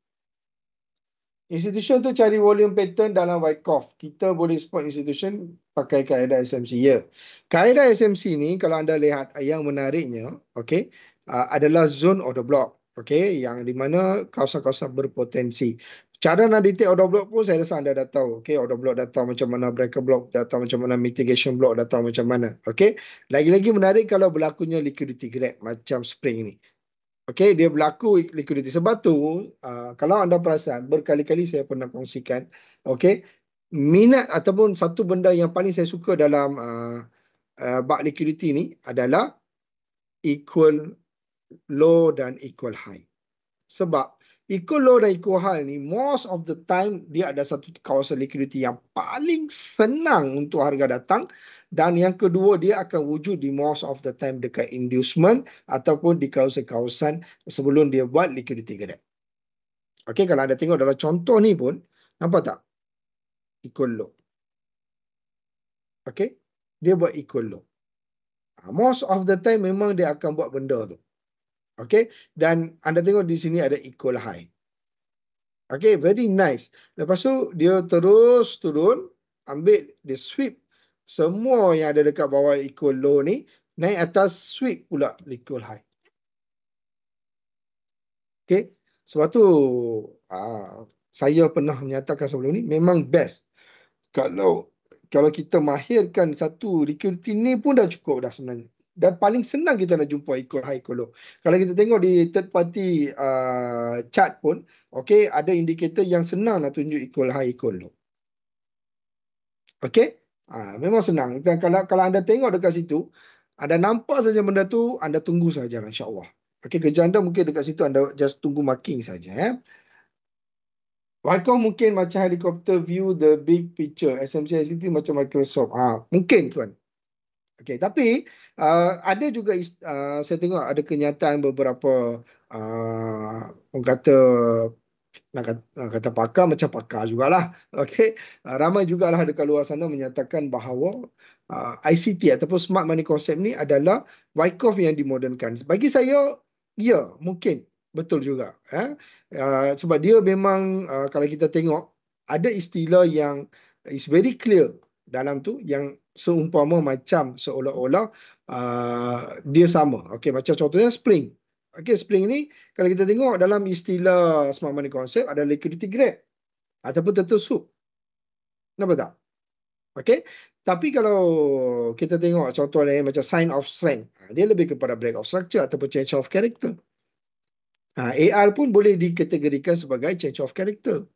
Institution tu cari volume pattern dalam Wyckoff. Kita boleh spot institution pakai kaedah SMC. Ya. Kaedah SMC ni kalau anda lihat yang menariknya, okay, adalah zone order block. Okay, yang di mana kawasan-kawasan berpotensi. Cara nak detect order block pun saya rasa anda dah tahu. Okay, order block dah tahu macam mana, breaker block dah tahu macam mana, mitigation block dah tahu macam mana. Okay, lagi-lagi menarik kalau berlakunya liquidity grab macam spring ni. Okay, dia berlaku liquidity. Sebab tu, kalau anda perasan, berkali-kali saya pernah kongsikan, okay, minat ataupun satu benda yang paling saya suka dalam bak liquidity ni adalah equal low dan equal high. Sebab equal low dan equal high ni, most of the time, dia ada satu kawasan liquidity yang paling senang untuk harga datang. Dan yang kedua, dia akan wujud di most of the time dekat inducement ataupun di kawasan-kawasan sebelum dia buat liquidity gap. Okay, kalau anda tengok dalam contoh ni pun, nampak tak? Equal low. Okay, dia buat equal low. Most of the time memang dia akan buat benda tu. Okay, dan anda tengok di sini ada equal high. Okay, very nice. Lepas tu dia terus turun, ambil, dia sweep semua yang ada dekat bawah equal low ni, naik atas, sweep pula equal high. Okay. Sebab tu saya pernah menyatakan sebelum ni memang best. Kalau kita mahirkan satu recruiting ni pun dah cukup dah sebenarnya. Dan paling senang kita nak jumpa equal high, equal low. Kalau kita tengok di third party chart pun, okay, ada indikator yang senang nak tunjuk equal high, equal low. Okay? Memang senang. Dan kalau anda tengok dekat situ, anda nampak saja benda tu, anda tunggu saja insya-Allah. Okay, kerja anda mungkin dekat situ anda just tunggu marking saja. Wyckoff mungkin macam helicopter view the big picture. SMC ICT macam Microsoft. Mungkin tuan. Okay, tapi ada juga saya tengok ada kenyataan beberapa orang kata nak kata pakar macam pakar jugalah. Okey, ramai jugalah dekat luar sana menyatakan bahawa ICT ataupun smart money concept ni adalah Wyckoff yang dimodernkan. Bagi saya, ya, mungkin betul juga. Sebab dia memang kalau kita tengok ada istilah yang is very clear dalam tu yang seumpama macam seolah-olah dia sama. Okey, macam contohnya Spring. Okey, Spring ni kalau kita tengok dalam istilah smart money concept ada liquidity grade ataupun turtle soup. Nampak tak? Okey. Tapi kalau kita tengok contoh lain macam sign of strength, dia lebih kepada break of structure ataupun change of character. AR pun boleh dikategorikan sebagai change of character.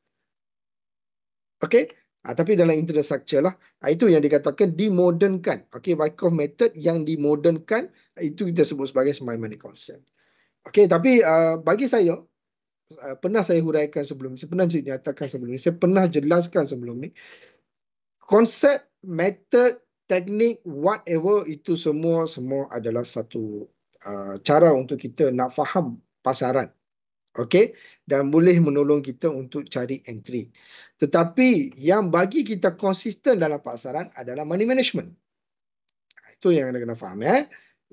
Okey. Tapi dalam internal structure lah. Itu yang dikatakan dimodernkan. Okey, Wyckoff method yang dimodernkan, itu kita sebut sebagai smart money concept. Okey, tapi bagi saya, pernah saya huraikan sebelum ni, saya pernah nyatakan sebelum ni, saya pernah jelaskan sebelum ni, konsep, method, teknik, whatever, itu semua adalah satu cara untuk kita nak faham pasaran. Okey, dan boleh menolong kita untuk cari entry. Tetapi yang bagi kita konsisten dalam pasaran adalah money management. Itu yang anda kena faham.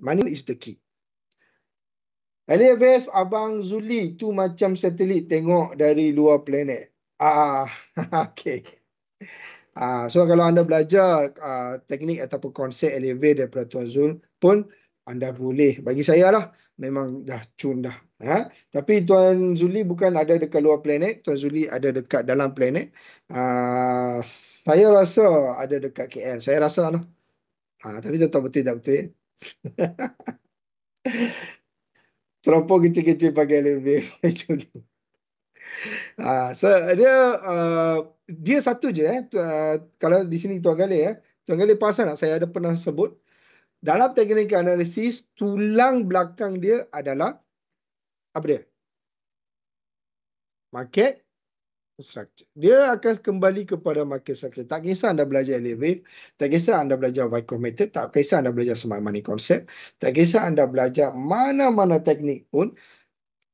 Money is the key. LAVF Abang Zuli tu macam satelit tengok dari luar planet. Okey. So kalau anda belajar teknik ataupun konsep LAVF daripada Tuan Zul pun anda boleh. Bagi saya lah memang dah cun dah. Tapi Tuan Zuli bukan ada dekat luar planet. Tuan Zuli ada dekat dalam planet. Saya rasa ada dekat KL. Saya rasa lah. Tapi tak tahu betul tak betul. Teropong kecil-kecil pakai LAVF. So dia satu je kalau di sini Tuan Galih Tuan Galih pasal tak saya ada pernah sebut dalam teknik analisis tulang belakang dia adalah apa dia? Market structure. Dia akan kembali kepada market structure. Tak kisah anda belajar LAVF, tak kisah anda belajar Wyckoff method, tak kisah anda belajar smart money concept, tak kisah anda belajar mana-mana teknik pun,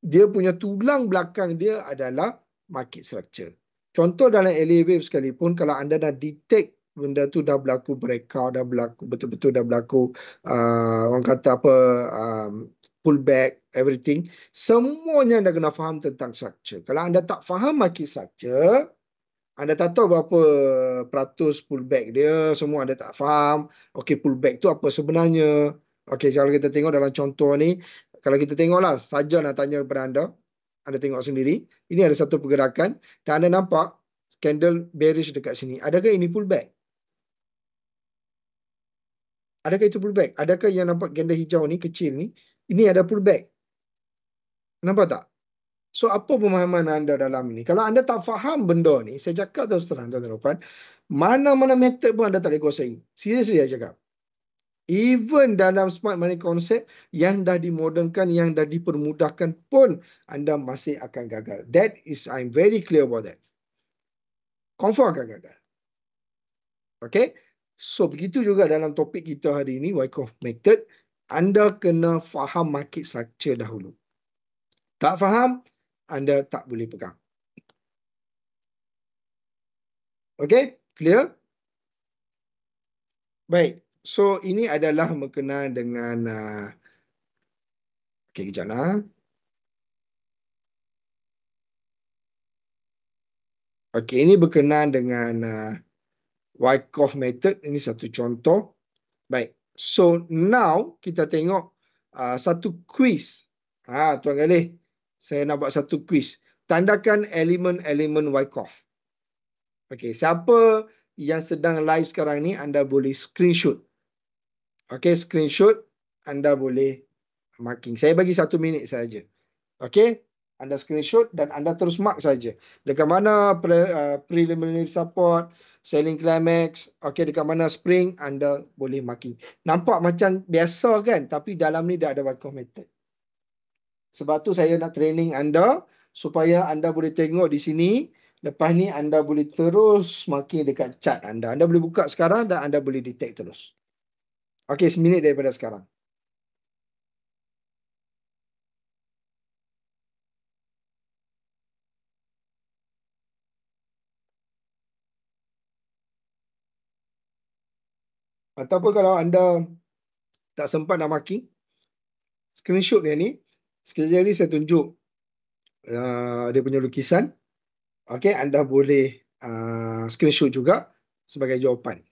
dia punya tulang belakang dia adalah market structure. Contoh dalam LAVF sekalipun, kalau anda dah detect benda tu dah berlaku breakout, dah berlaku betul-betul dah berlaku orang kata apa pullback, everything, semuanya anda kena faham tentang structure. Kalau anda tak faham market structure, anda tak tahu berapa peratus pullback dia, semua anda tak faham. Okey, pullback tu apa sebenarnya? Okey, kalau kita tengok dalam contoh ni, kalau kita tengoklah, saja nak tanya kepada anda tengok sendiri, ini ada satu pergerakan, dan anda nampak candle bearish dekat sini. Adakah ini pullback? Adakah itu pullback? Adakah yang nampak candle hijau ni, kecil ni, ini ada pullback? Nampak tak? So, apa pemahaman anda dalam ini? Kalau anda tak faham benda ni, saya cakap terus terang, tuan-tuan, mana-mana method pun anda tak boleh kuasai. Seriously saya cakap. Even dalam smart money concept yang dah dimodernkan, yang dah dipermudahkan pun, anda masih akan gagal. I'm very clear about that. Confirm akan gagal. Okay? So, begitu juga dalam topik kita hari ini, Wyckoff method, anda kena faham market structure dahulu. Tak faham, anda tak boleh pegang. Okay? Clear? Baik. So, ini adalah berkenaan dengan okay, kejap lah. Okay, ini berkenaan dengan Wyckoff method. Ini satu contoh. Baik. So, now kita tengok satu quiz. Tuan Galih. Saya nak buat satu quiz. Tandakan elemen-elemen Wyckoff. Okey, siapa yang sedang live sekarang ni, anda boleh screenshot. Okey, screenshot, anda boleh marking. Saya bagi 1 minit saja. Okey, anda screenshot dan anda terus mark saja. Dekat mana preliminary support, selling climax, okey, dekat mana spring, anda boleh marking. Nampak macam biasa kan? Tapi dalam ni dah ada Wyckoff method. Sebab tu saya nak training anda supaya anda boleh tengok di sini. Lepas ni anda boleh terus marking dekat chart anda. Anda boleh buka sekarang dan anda boleh detect terus. Okey, 1 minit daripada sekarang. Ataupun kalau anda tak sempat nak marking, screenshot dia ni. Sekejap ni saya tunjuk dia punya lukisan. Okey, anda boleh screenshot juga sebagai jawapan.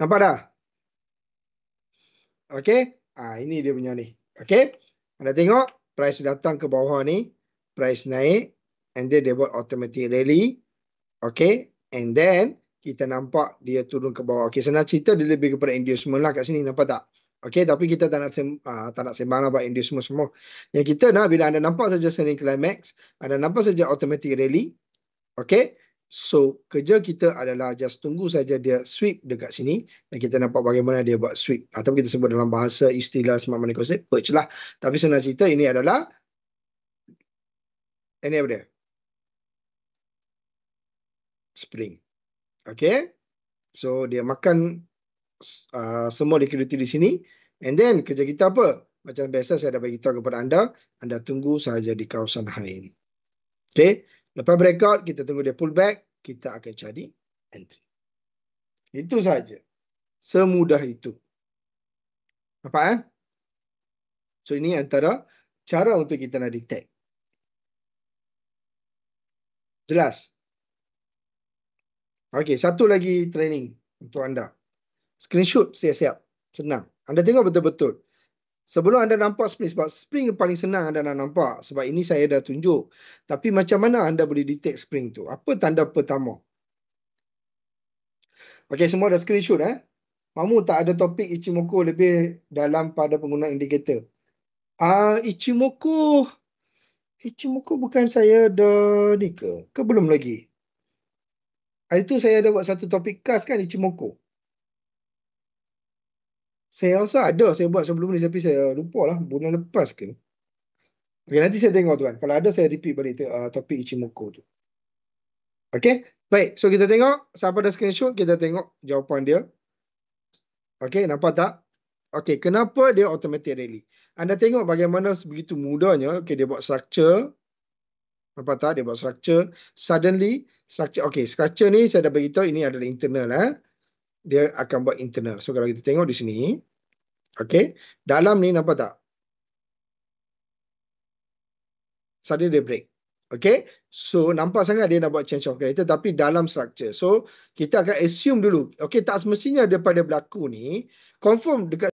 Nampak dah? Okey, ini dia punya ni. Okey, anda tengok price datang ke bawah ni, price naik, and then dia buat automatic rally. Okey, and then kita nampak dia turun ke bawah. Okey, senang cerita dia lebih kepada inducement lah kat sini, nampak tak? Okey, tapi kita tak nak sembang lah buat inducement semua. Yang kita nak, bila anda nampak saja selling climax, anda nampak saja automatic rally. Okey, so kerja kita adalah just tunggu saja dia sweep dekat sini dan kita nampak bagaimana dia buat sweep, atau kita sebut dalam bahasa istilah smart money concept, purge lah. Tapi senang cerita, ini adalah apa dia? Spring. Okey, so dia makan semua liquidity di sini, and then kerja kita apa? Macam biasa saya dah bagi tahu kepada anda, anda tunggu saja di kawasan high ini. Okey, lepas breakout kita tunggu dia pull back, kita akan cari entry. Itu saja. Semudah itu. Nampak So ini antara cara untuk kita nak detect. Jelas? Okey, satu lagi training untuk anda. Screenshot siap-siap. Senang. Anda tengok betul-betul. Sebelum anda nampak spring, sebab spring paling senang anda nak nampak. Sebab ini saya dah tunjuk. Tapi macam mana anda boleh detect spring tu? Apa tanda pertama? Okey, semua dah screenshot Mamu tak ada topik Ichimoku lebih dalam pada penggunaan indikator? Ichimoku bukan saya dah ni ke? Ke belum lagi? Hari tu saya ada buat satu topik khas kan Ichimoku. Saya rasa ada saya buat sebelum ni tapi saya lupa lah bulan lepas ke. Okey, nanti saya tengok tuan. Kalau ada saya repeat balik topik Ichimoku tu. Okey, baik. So kita tengok siapa dah screenshot, kita tengok jawapan dia. Okey, nampak tak? Okey, kenapa dia automatic rally? Anda tengok bagaimana sebegitu mudahnya. Okey, dia buat structure. Nampak tak? Dia buat structure. Suddenly, structure. Okey, structure ni saya dah beritahu ini adalah internal. Dia akan buat internal. So kalau kita tengok di sini. Okey, dalam ni nampak tak? Suddenly dia break. Okay, so nampak sangat dia nak buat change of character tapi dalam structure. So kita akan assume dulu. Okay, tak semestinya daripada berlaku ni confirm dekat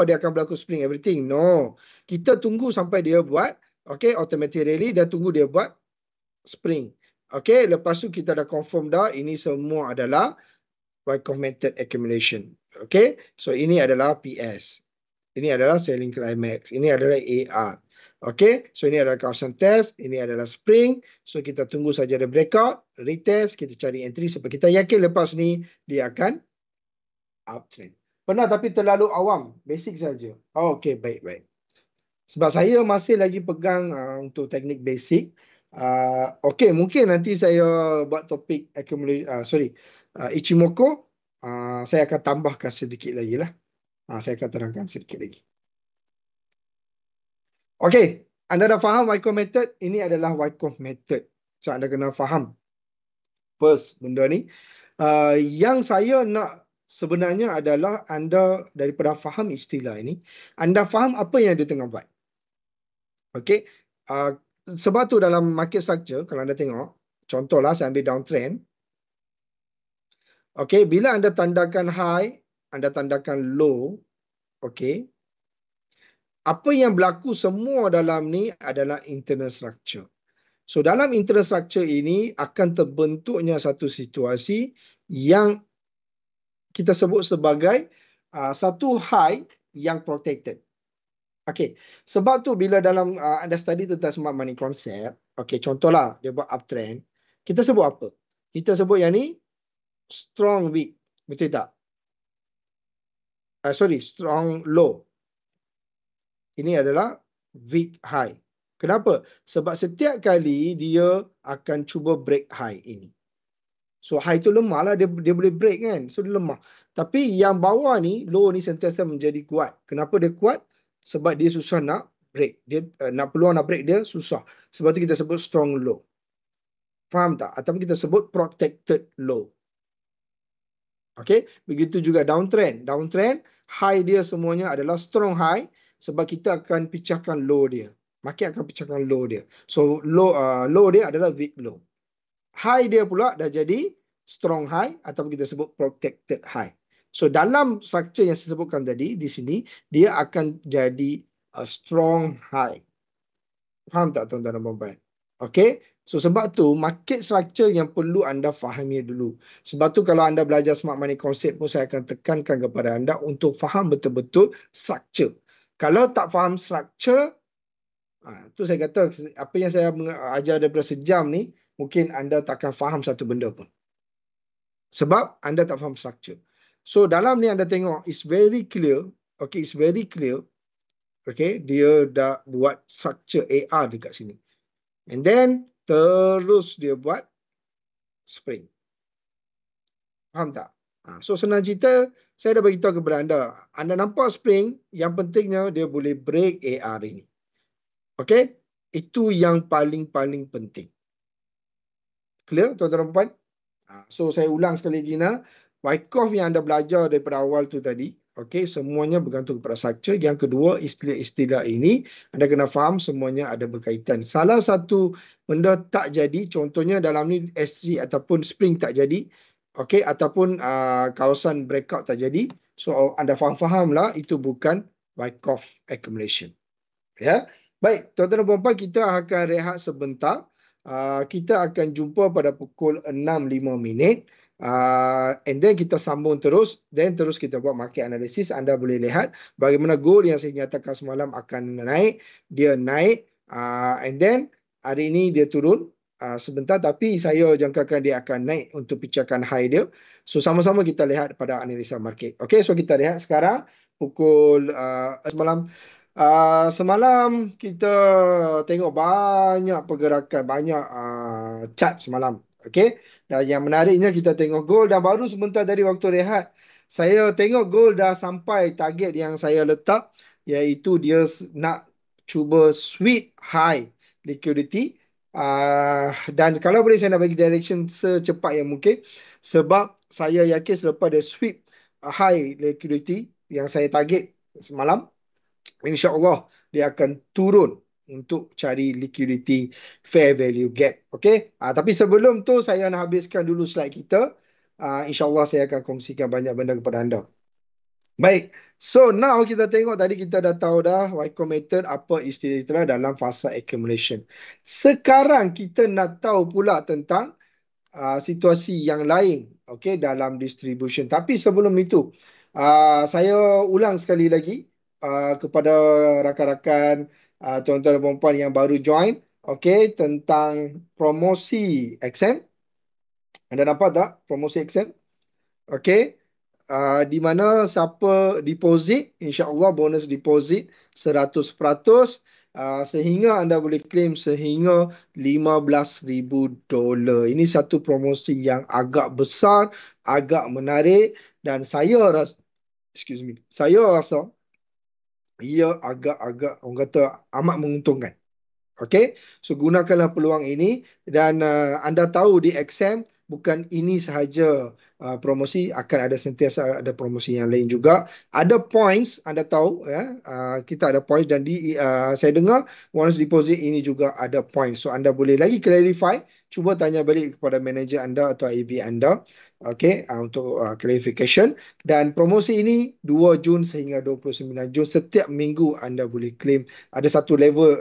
dia akan berlaku spring everything. No, kita tunggu sampai dia buat okay automatic rally dan tunggu dia buat spring. Okay, lepas tu kita dah confirm dah ini semua adalah Wyckoff method accumulation. Okay, so ini adalah PS. Ini adalah selling climax. Ini adalah AR. Okey, so ini adalah kawasan test, ini adalah spring. So kita tunggu saja ada breakout, retest, kita cari entry sebab kita yakin lepas ni dia akan uptrend. Pernah tapi terlalu awam, basic saja. Okey, baik. Sebab saya masih lagi pegang untuk teknik basic. Okey, mungkin nanti saya buat topik Ichimoku. Saya akan tambahkan sedikit lagi lah. Saya akan terangkan sedikit lagi. Okey, anda dah faham Wyckoff method? Ini adalah Wyckoff method. So anda kena faham first benda ni. Yang saya nak sebenarnya adalah anda daripada faham istilah ini, anda faham apa yang dia tengah buat. Okey, sebab tu dalam market structure kalau anda tengok, contohlah saya ambil downtrend. Okey, bila anda tandakan high, anda tandakan low, okey, Apa yang berlaku semua dalam ni adalah internal structure. So dalam internal structure ini akan terbentuknya satu situasi yang kita sebut sebagai satu high yang protected. Okay, sebab tu bila dalam anda study tentang smart money concept, okay, contohlah dia buat uptrend, kita sebut apa? Kita sebut yang ni strong weak, betul tak? Sorry, strong low. Ini adalah weak high. Kenapa? Sebab setiap kali dia akan cuba break high ini. So high tu lemah lah, dia boleh break kan. So dia lemah. Tapi yang bawah ni, low ni sentiasa menjadi kuat. Kenapa dia kuat? Sebab dia susah nak break. Dia nak peluang nak break dia susah. Sebab tu kita sebut strong low. Faham tak? Atau kita sebut protected low. Okay, begitu juga downtrend. Downtrend, high dia semuanya adalah strong high sebab kita akan pecahkan low dia. Market akan pecahkan low dia. So low dia adalah weak low. High dia pula dah jadi strong high atau kita sebut protected high. So dalam structure yang saya sebutkan tadi di sini dia akan jadi a strong high. Faham tak tuan-tuan dan puan-puan? Okay. So sebab tu market structure yang perlu anda fahami dulu. Sebab tu kalau anda belajar smart money concept pun saya akan tekankan kepada anda untuk faham betul-betul structure. Kalau tak faham structure, tu saya kata apa yang saya ajar daripada sejam ni, mungkin anda takkan faham satu benda pun. Sebab anda tak faham structure. So dalam ni anda tengok, it's very clear. Okay, it's very clear. Okay, dia dah buat structure AR dekat sini. And then terus dia buat spring. Faham tak? So senang cerita, saya dah beritahu kepada anda. Anda nampak spring, yang pentingnya dia boleh break AR ini. Okay? Itu yang paling-paling penting. Clear tuan-tuan dan puan? So saya ulang sekali lagi nak. Wyckoff yang anda belajar daripada awal tu tadi, okay, semuanya bergantung kepada structure. Yang kedua, istilah-istilah ini anda kena faham semuanya ada berkaitan. Salah satu benda tak jadi, contohnya dalam ni SC ataupun spring tak jadi, okay, ataupun kawasan breakout tak jadi. So anda faham-fahamlah itu bukan Wyckoff accumulation. Ya. Baik, tuan-tuan dan puan-puan, kita akan rehat sebentar. Kita akan jumpa pada pukul 6.05. And then kita sambung terus. Then terus kita buat market analysis. Anda boleh lihat bagaimana gold yang saya nyatakan semalam akan naik. Dia naik. And then hari ini dia turun sebentar. Tapi saya jangkakan dia akan naik untuk pecahkan high dia. So sama-sama kita lihat pada analisa market. Okay, so kita lihat sekarang pukul semalam kita tengok banyak pergerakan, banyak chart semalam. Okay. Dan yang menariknya kita tengok gold dan baru sebentar dari waktu rehat, saya tengok gold dah sampai target yang saya letak, iaitu dia nak cuba sweep high liquidity. Dan kalau boleh saya nak bagi direction secepat yang mungkin, sebab saya yakin selepas dia sweep high liquidity yang saya target semalam, InsyaAllah dia akan turun untuk cari liquidity fair value gap. Okay. Tapi sebelum tu saya nak habiskan dulu slide kita. InsyaAllah saya akan kongsikan banyak benda kepada anda. Baik. So now kita tengok tadi kita dah tahu dah Wyckoff method apa istilah dalam fasa accumulation. Sekarang kita nak tahu pula tentang situasi yang lain, okay, dalam distribution. Tapi sebelum itu, saya ulang sekali lagi kepada rakan-rakan, tuan-tuan dan puan-puan yang baru join, okay, tentang promosi exam. Anda nampak tak promosi exam? Okay. Di mana siapa deposit, insya-Allah bonus deposit 100%, sehingga anda boleh claim sehingga $15,000. Ini satu promosi yang agak besar, agak menarik, dan saya rasa, saya rasa ia agak-agak orang kata amat menguntungkan. Okay, so gunakanlah peluang ini dan anda tahu di exam bukan ini sahaja promosi, akan ada sentiasa ada promosi yang lain juga. Ada points, anda tahu ya, kita ada points dan saya dengar once deposit ini juga ada points. So anda boleh lagi clarify, cuba tanya balik kepada manager anda atau IB anda. Okay, untuk clarification. Dan promosi ini 2 Jun sehingga 29 Jun. Setiap minggu anda boleh claim. Ada satu level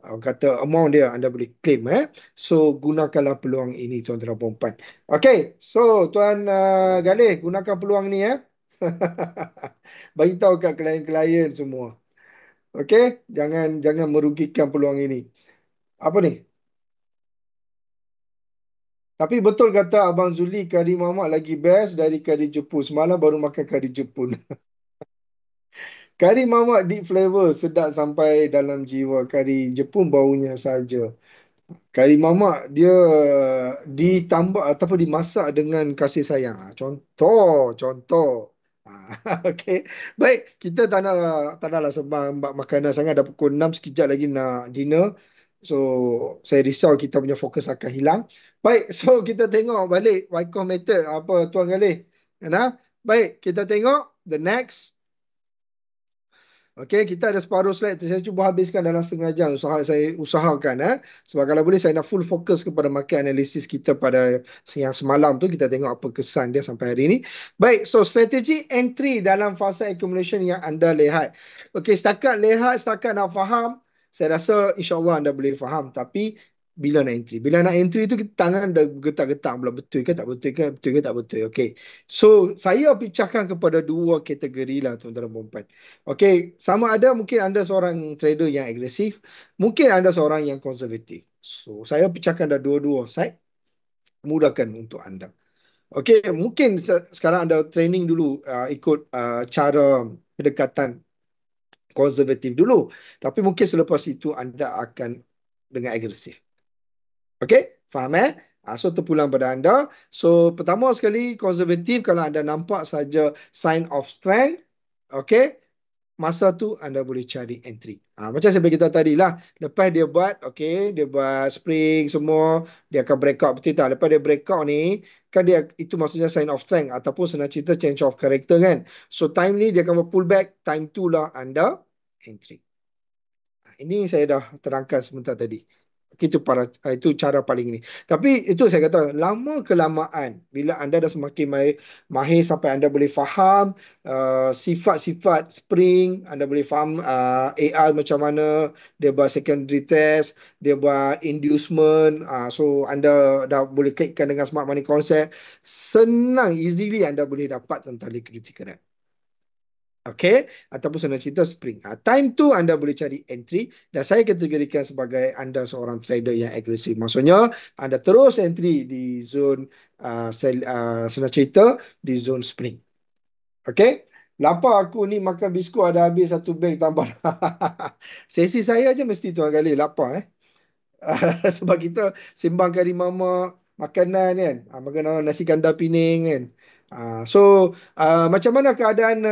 kata amount dia anda boleh claim. So gunakanlah peluang ini tuan-tuan dan puan-puan. Okay, so Tuan Galih, gunakan peluang ni ya. Bagi tahu kat klien-klien semua. Okay, jangan jangan merugikan peluang ini. Apa ni? Tapi betul kata Abang Zuli, kari mamak lagi best dari kari Jepun. Semalam baru makan kari Jepun. Kari mamak deep flavor, sedap sampai dalam jiwa. Kari Jepun baunya saja. Kari mamak dia ditambah ataupun dimasak dengan kasih sayang. Contoh. Okey. Baik, kita tak naklah sembang makanan sangat. Dah pukul 6, sekejap lagi nak dinner. So, saya risau kita punya fokus akan hilang. Baik, so kita tengok balik Wyckoff method apa Tuan Galih. Nah, baik, kita tengok the next. Okey, kita ada separuh slide. Saya cuba habiskan dalam setengah jam. Saya usahakan. Sebab kalau boleh saya nak full fokus kepada market analysis kita pada yang semalam tu. Kita tengok apa kesan dia sampai hari ini. Baik, so strategi entry dalam fasa accumulation yang anda lihat. Okey, setakat nak faham. Saya rasa insyaAllah anda boleh faham. Tapi bila nak entry? Bila nak entry tu kita tangan dah getar-getar pula. Betul ke tak betul ke? Betul ke tak betul? Okey. So, saya pecahkan kepada dua kategori lah tuan-tuan dan puan-puan. Okey, sama ada mungkin anda seorang trader yang agresif, mungkin anda seorang yang konservatif. So, saya pecahkan dah dua-dua side, mudahkan untuk anda. Okey, mungkin sekarang anda training dulu ikut cara pendekatan konservatif dulu. Tapi mungkin selepas itu anda akan dengan agresif. Okey, faham So, terpulang pada anda. So, pertama sekali konservatif kalau anda nampak saja sign of strength. Okey, masa tu anda boleh cari entry. Macam saya beritahu tadi lah. Lepas dia buat, okay, dia buat spring semua, dia akan breakout. Betul tak? Lepas dia breakout ni, kan dia itu maksudnya sign of strength ataupun senang cerita change of character kan. So time ni dia akan pull back, time tu lah anda entry. Ini saya dah terangkan sebentar tadi. Itu cara paling ini. Tapi itu saya kata lama kelamaan bila anda dah semakin mahir sampai anda boleh faham sifat-sifat spring, anda boleh faham AI macam mana dia buat secondary test, dia buat inducement, so anda dah boleh kaitkan dengan smart money concept, senang easily anda boleh dapat tentang liquidity connect. Okay, ataupun senang cerita spring. Time tu anda boleh cari entry dan saya kategorikan sebagai anda seorang trader yang agresif. Maksudnya anda terus entry di zone senang cerita di zone spring. Okay, lapar aku ni makan biskut ada habis satu beg tambah. Sesi saya aja mesti tuan kali lapar sebab kita sembang kari mama makanan kan, makanan nasi kandar Pening kan. So macam mana keadaan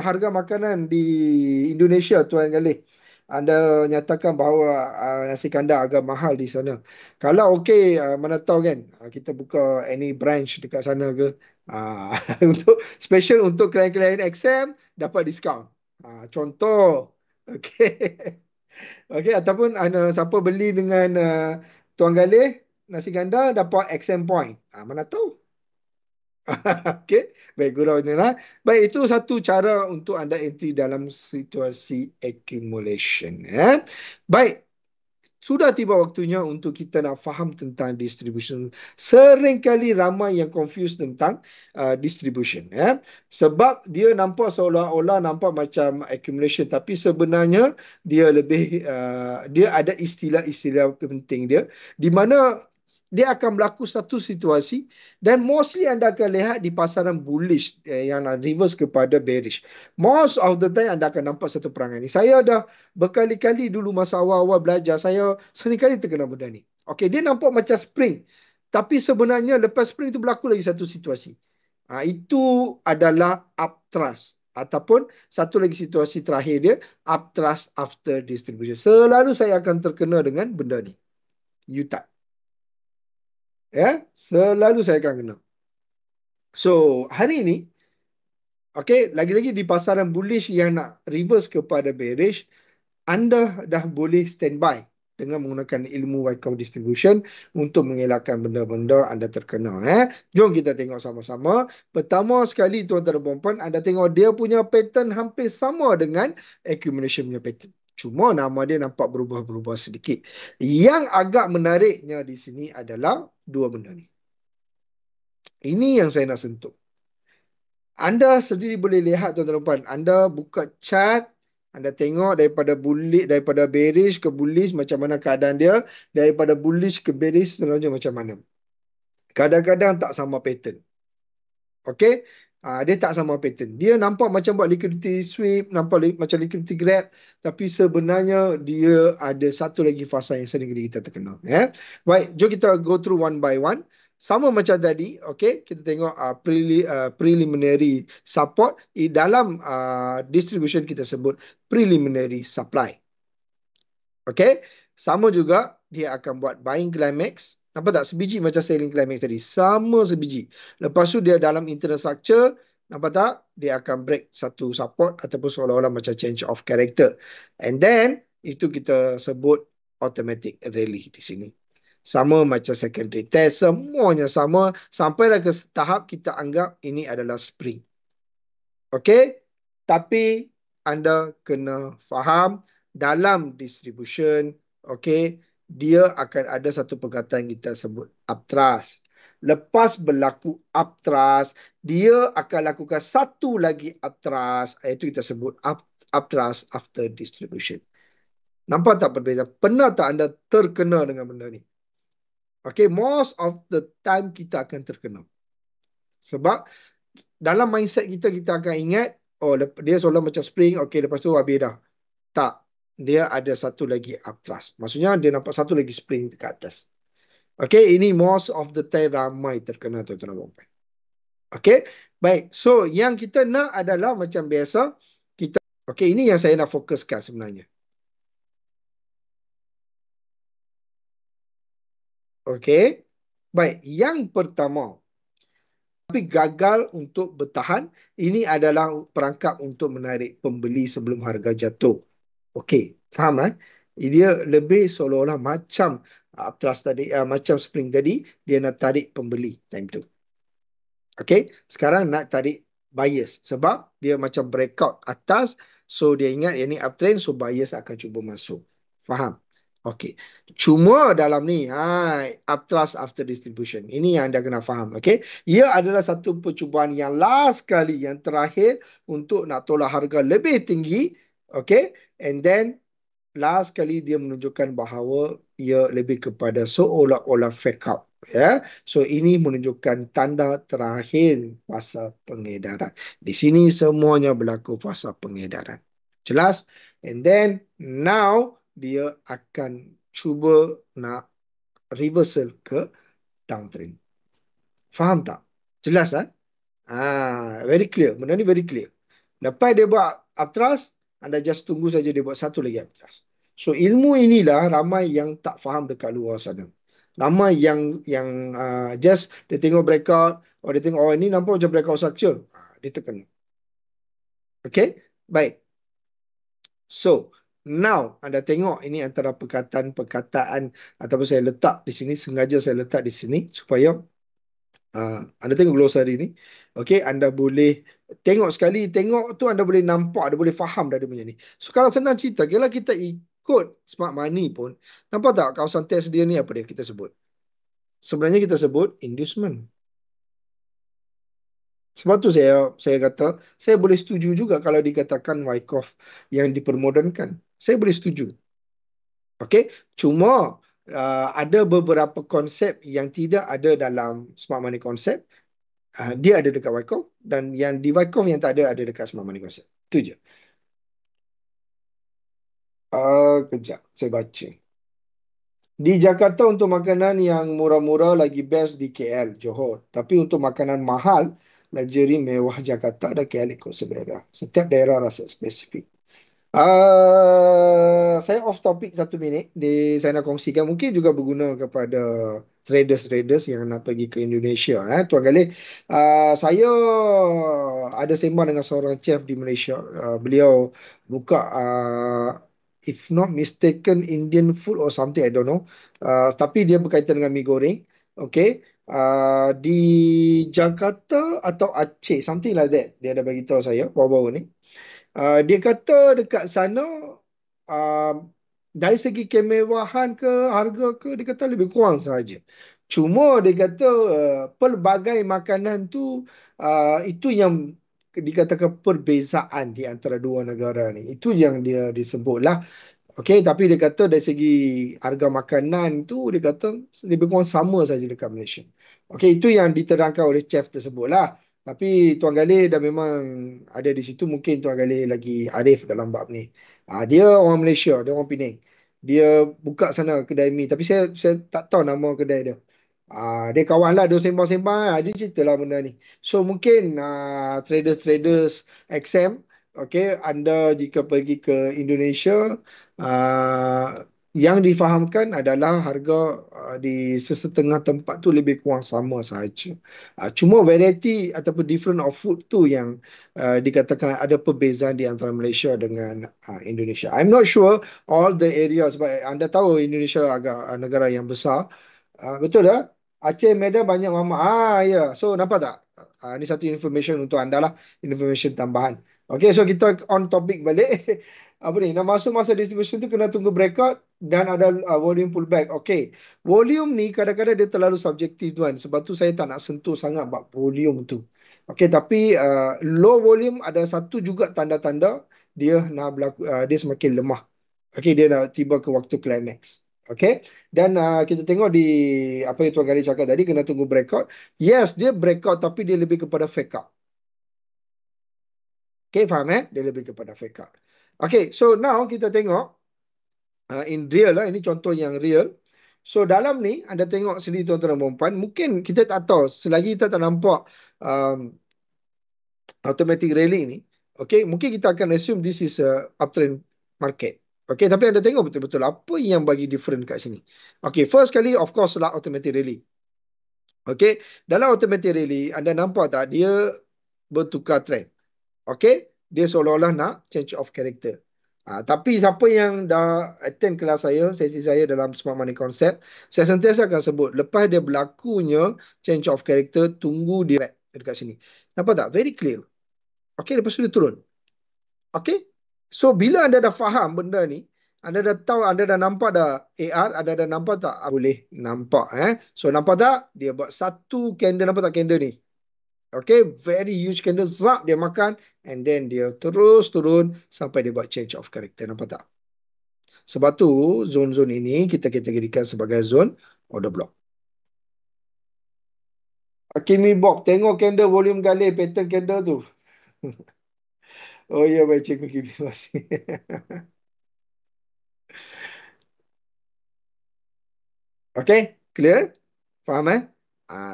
harga makanan di Indonesia Tuan Galih? Anda nyatakan bahawa nasi kandar agak mahal di sana. Kalau okey, mana tahu kan kita buka any branch dekat sana ke. Ah, untuk special untuk klien-klien XM dapat diskaun. Contoh. Okey. Okey, ataupun siapa beli dengan Tuan Galih nasi ganda dapat XM point. Mana tahu. Okey, baik gurau ini lah. Baik, itu satu cara untuk anda entry dalam situasi accumulation. Baik, sudah tiba waktunya untuk kita nak faham tentang distribution. Seringkali ramai yang confused tentang distribution. Sebab dia nampak seolah-olah nampak macam accumulation. Tapi sebenarnya dia lebih, dia ada istilah-istilah penting dia. Di mana dia akan berlaku satu situasi dan mostly anda akan lihat di pasaran bullish yang reverse kepada bearish. Most of the time anda akan nampak satu perangai ni. Saya dah berkali-kali dulu masa awal-awal belajar, saya seringkali terkena benda ni. Okey, dia nampak macam spring. Tapi sebenarnya lepas spring itu berlaku lagi satu situasi. Itu adalah upthrust. Ataupun satu lagi situasi terakhir dia, upthrust after distribution. Selalu saya akan terkena dengan benda ni. U-turn. Ya, selalu saya akan kena. So, hari ini, okay, lagi-lagi di pasaran bullish yang nak reverse kepada bearish, anda dah boleh standby dengan menggunakan ilmu Wyckoff distribution untuk mengelakkan benda-benda anda terkena. Jom kita tengok sama-sama. Pertama sekali, tuan-tuan dan puan-puan, anda tengok dia punya pattern hampir sama dengan accumulation punya pattern. Cuma nama dia nampak berubah-berubah sedikit. Yang agak menariknya di sini adalah dua benda ni. Ini yang saya nak sentuh. Anda sendiri boleh lihat tuan-tuan dan puan. Anda buka chart, anda tengok daripada bullish, daripada bearish ke bullish macam mana keadaan dia, daripada bullish ke bearish selanjutnya macam mana. Kadang-kadang tak sama pattern. Okey? Dia tak sama pattern. Dia nampak macam buat liquidity sweep, nampak macam liquidity grab, tapi sebenarnya dia ada satu lagi fasa yang sering kali kita terkenal. Baik, jom kita go through one by one. Sama macam tadi, okey, kita tengok preliminary support dalam distribution kita sebut preliminary supply. Okey, sama juga dia akan buat buying climax. Nampak tak sebiji macam selling climax tadi? Sama sebiji. Lepas tu dia dalam internal structure, nampak tak? Dia akan break satu support ataupun seolah-olah macam change of character. And then itu kita sebut automatic rally di sini. Sama macam secondary test, semuanya sama sampailah ke tahap kita anggap ini adalah spring. Okey, tapi anda kena faham dalam distribution, okey, dia akan ada satu perkataan yang kita sebut uptrust. Lepas berlaku uptrust, dia akan lakukan satu lagi uptrust, iaitu kita sebut uptrust after distribution. Nampak tak perbezaan? Pernah tak anda terkena dengan benda ni? Okey, most of the time kita akan terkena. Sebab dalam mindset kita, kita akan ingat, oh dia seolah macam spring, okey lepas tu habis dah. Tak. Dia ada satu lagi upthrust. Maksudnya dia nampak satu lagi spring dekat atas. Okey, ini most of the time ramai terkena tuan-tuan dan puan. Okey, baik. So, yang kita nak adalah macam biasa, kita, okey, ini yang saya nak fokuskan sebenarnya. Okey, baik. Yang pertama, tapi gagal untuk bertahan, ini adalah perangkap untuk menarik pembeli sebelum harga jatuh. Okey, faham Dia lebih seolah-olah macam trust tadi, macam spring tadi, dia nak tarik pembeli time tu. Okey, sekarang nak tarik buyers sebab dia macam breakout atas, so dia ingat yang ni uptrend, so buyers akan cuba masuk. Faham? Okey. Cuma dalam ni, uptrust after distribution. Ini yang anda kena faham. Okey. Ia adalah satu percubaan yang last kali, yang terakhir untuk nak tolak harga lebih tinggi. Okey. And then last kali dia menunjukkan bahawa ia lebih kepada seolah-olah fake out. So ini menunjukkan tanda terakhir fasa pengedaran. Di sini semuanya berlaku fasa pengedaran. Jelas? And then now dia akan cuba nak reversal ke downtrend. Faham tak? Jelas very clear. Benda ni very clear. Lepas dia buat uptrust, anda just tunggu saja dia buat satu lagi uptrust. So ilmu inilah ramai yang tak faham dekat luar sana. Ramai yang just dia tengok breakout, dia tengok ini nampak macam breakout structure. Dia terkena. Okay? Baik. So, now anda tengok ini antara perkataan-perkataan ataupun saya letak di sini, sengaja saya letak di sini supaya anda tengok glossary ni. Okey, anda boleh tengok sekali, tengok tu anda boleh nampak, anda boleh faham dah dia punya ni. So kalau senang cerita, kalau kita ikut smart money pun, nampak tak kawasan test dia ni apa dia kita sebut? Sebenarnya kita sebut inducement. Sebab tu saya kata, saya boleh setuju juga kalau dikatakan Wyckoff yang dipermodernkan. Saya boleh setuju. Okey, cuma ada beberapa konsep yang tidak ada dalam smart money konsep. Dia ada dekat Wyckoff, dan yang di Wyckoff yang tak ada dekat Smart Money Concept. Itu je. Kejap, saya baca. Di Jakarta untuk makanan yang murah-murah lagi best di KL, Johor. Tapi untuk makanan mahal, luxury mewah Jakarta dan KL ikut selera. Setiap daerah rasa spesifik. Saya off topic 1 minit. Saya nak kongsikan. Mungkin juga berguna kepada traders-traders yang nak pergi ke Indonesia. Tuan Galih, saya ada sembang dengan seorang chef di Malaysia. Beliau buka, if not mistaken, Indian food or something, I don't know. Tapi dia berkaitan dengan mi goreng. Okay. Di Jakarta atau Aceh, something like that. Dia ada bagi tahu saya baru-baru ni. Dia kata dekat sana, uh, dari segi kemewahan ke harga ke, dia kata lebih kurang sahaja. Cuma dia kata pelbagai makanan tu, itu yang dikatakan perbezaan di antara dua negara ni. Itu yang dia disebut lah. Okey, tapi dia kata dari segi harga makanan tu, dia kata lebih kurang sama saja dekat Malaysia. Okey, itu yang diterangkan oleh chef tersebut lah. Tapi Tuan Galih dah memang ada di situ, mungkin Tuan Galih lagi arif dalam bab ni. Dia orang Malaysia, dia orang Penang. Dia buka sana kedai mi, tapi saya tak tahu nama kedai dia. Dia kawan lah, dia sembang-sembang, dia cerita lah benda ni. So mungkin traders-traders XM, okay, anda jika pergi ke Indonesia, yang difahamkan adalah harga di sesetengah tempat tu lebih kurang sama sahaja. Cuma variety ataupun different of food tu yang dikatakan ada perbezaan di antara Malaysia dengan Indonesia. I'm not sure all the areas, sebab anda tahu Indonesia agak negara yang besar. Betul tak? Aceh, Medan banyak mama. Ya. So nampak tak? Ini satu information untuk anda lah. Information tambahan. Okay, so kita on topic balik. Apa ni? Nak masuk masa distribution tu kena tunggu breakout dan ada volume pullback. Okay. Volume ni kadang-kadang dia terlalu subjektif tuan. Sebab tu saya tak nak sentuh sangat bab volume tu. Okay, tapi low volume ada satu juga tanda-tanda dia nak berlaku, dia semakin lemah. Okay, dia nak tiba ke waktu climax. Okay. Dan kita tengok di apa yang Tuan Gali cakap tadi, kena tunggu breakout. Yes, dia breakout tapi dia lebih kepada fake out. Okay, faham Dia lebih kepada fake out. Okay, so now kita tengok in real lah. Ini contoh yang real. So dalam ni, anda tengok sendiri tuan-tuan dan puan-puan, mungkin kita tak tahu, selagi kita tak nampak um, automatic rally ni, okay, mungkin kita akan assume this is a uptrend market. Okay, tapi anda tengok betul-betul apa yang bagi different kat sini. Okay, first kali, of course lah automatic rally. Okay, dalam automatic rally, anda nampak tak dia bertukar trend. Okay, dia seolah-olah nak change of character. Tapi siapa yang dah attend kelas saya, sesi saya dalam Smart Money Concept, saya sentiasa akan sebut, lepas dia berlakunya change of character, tunggu direct dekat sini. Nampak tak? Very clear. Okay, lepas tu dia turun. Okay, so bila anda dah faham benda ni, anda dah tahu, anda dah nampak dah AR, anda dah nampak tak? Boleh nampak. So nampak tak? Dia buat satu candle, nampak tak candle ni? Okay, very huge candle, zap, dia makan, and then dia terus turun sampai dia buat change of character. Nampak tak? Sebab tu, zone-zone ini kita kategorikan sebagai zone order block. Kimi Bob, tengok candle volume Galih, pattern candle tu. Oh ya, baik cikgu Kimi, terima kasih. Okay, clear? Faham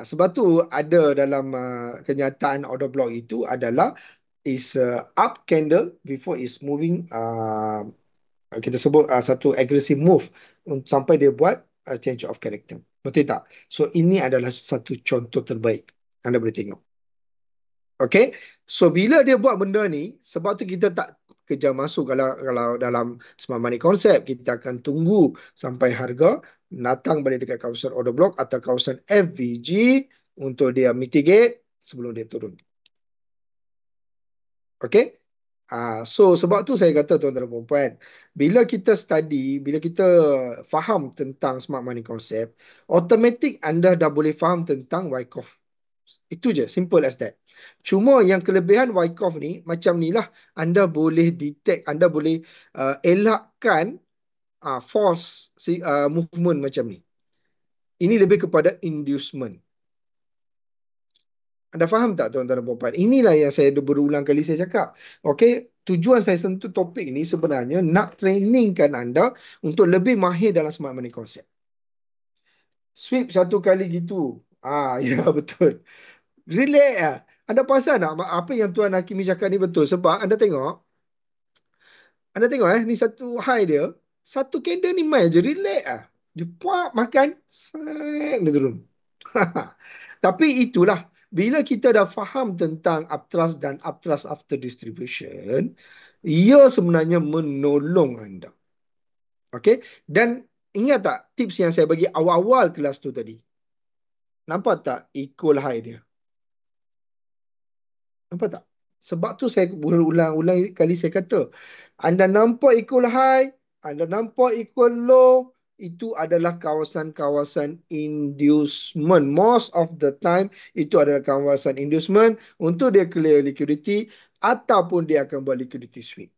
sebab tu ada dalam kenyataan order block itu adalah is up candle before is moving, kita sebut satu aggressive move sampai dia buat change of character. Betul tak? So ini adalah satu contoh terbaik. Anda boleh tengok. Okay. So bila dia buat benda ni, sebab tu kita tak kejar masuk. Kalau dalam Smart Money Concept, kita akan tunggu sampai harga datang balik dekat kawasan order block atau kawasan FVG untuk dia mitigate sebelum dia turun. Okay. So sebab tu saya kata tuan-tuan dan puan-puan, bila kita study, bila kita faham tentang Smart Money Concept, automatik anda dah boleh faham tentang Wyckoff. Itu je, simple as that. Cuma yang kelebihan Wyckoff ni, macam ni lah, anda boleh detect, anda boleh elakkan force movement macam ni. Ini lebih kepada inducement. Anda faham tak tuan-tuan dan puan-puan? Inilah yang saya berulang kali saya cakap. Okey, tujuan saya sentuh topik ini sebenarnya nak trainingkan anda untuk lebih mahir dalam Smart Money Concept. Sweep satu kali gitu. Ya betul. Relax lah. Anda perasan tak apa yang Tuan Hakimi cakap ni betul? Sebab anda tengok ni satu high dia, satu candle ni main je, relax lah. Dia puak makan, dia turun. Tapi itulah, bila kita dah faham tentang uptrust dan uptrust after distribution, ia sebenarnya menolong anda. Okey? Dan ingat tak tips yang saya bagi awal-awal kelas tu tadi? Nampak tak equal high dia? Nampak tak? Sebab tu saya berulang-ulang kali saya kata, anda nampak equal high, anda nampak equal low, itu adalah kawasan-kawasan inducement. Most of the time, itu adalah kawasan inducement untuk dia clear liquidity ataupun dia akan buat liquidity sweep.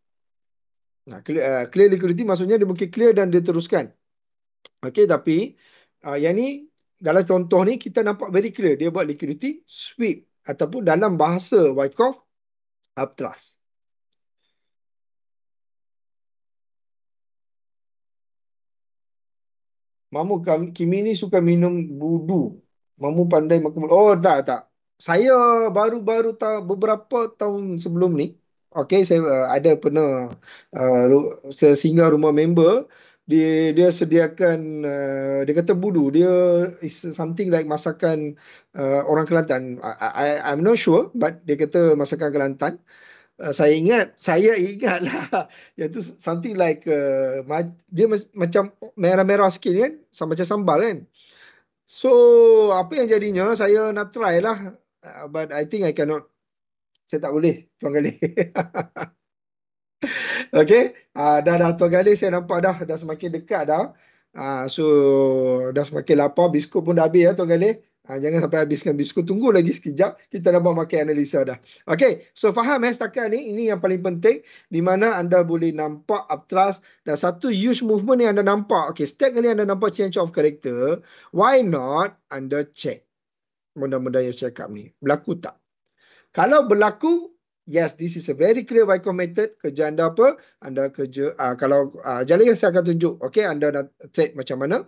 Nah, clear liquidity maksudnya dia mungkin clear dan dia teruskan. Okey, tapi yang ni dalam contoh ni kita nampak very clear dia buat liquidity sweep ataupun dalam bahasa Wyckoff uptrust. Kimi ni suka minum budu. Mamu pandai makan. Oh, tak, tak. Saya baru-baru tahu beberapa tahun sebelum ni, okey, saya ada pernah saya singgah rumah member, dia sediakan dia kata budu, dia is something like masakan orang Kelantan. I'm not sure, but dia kata masakan Kelantan. Saya ingat lah yang tu something like dia macam merah-merah sikit kan, sama macam sambal kan. So apa yang jadinya saya nak try lah. But I think I cannot. Saya tak boleh tuan kali. Okay. Dah Tuan Galih saya nampak dah semakin dekat dah. So dah semakin lapar. Biskut pun dah habis ya Tuan Galih. Jangan sampai habiskan biskut. Tunggu lagi sekejap. Kita dah buat makan analisa dah. Okay. So faham setakat ni. Ini yang paling penting. Di mana anda boleh nampak uptrust. Dan satu huge movement yang anda nampak. Okay. Setiap kali anda nampak change of character. Why not anda check. Benda-benda yang saya cakap ni. Berlaku tak? Kalau berlaku, yes, this is a very clear Wyckoff method. Kerja anda apa? Anda kerja, kalau jalan yang saya akan tunjuk, okay, anda nak trade macam mana,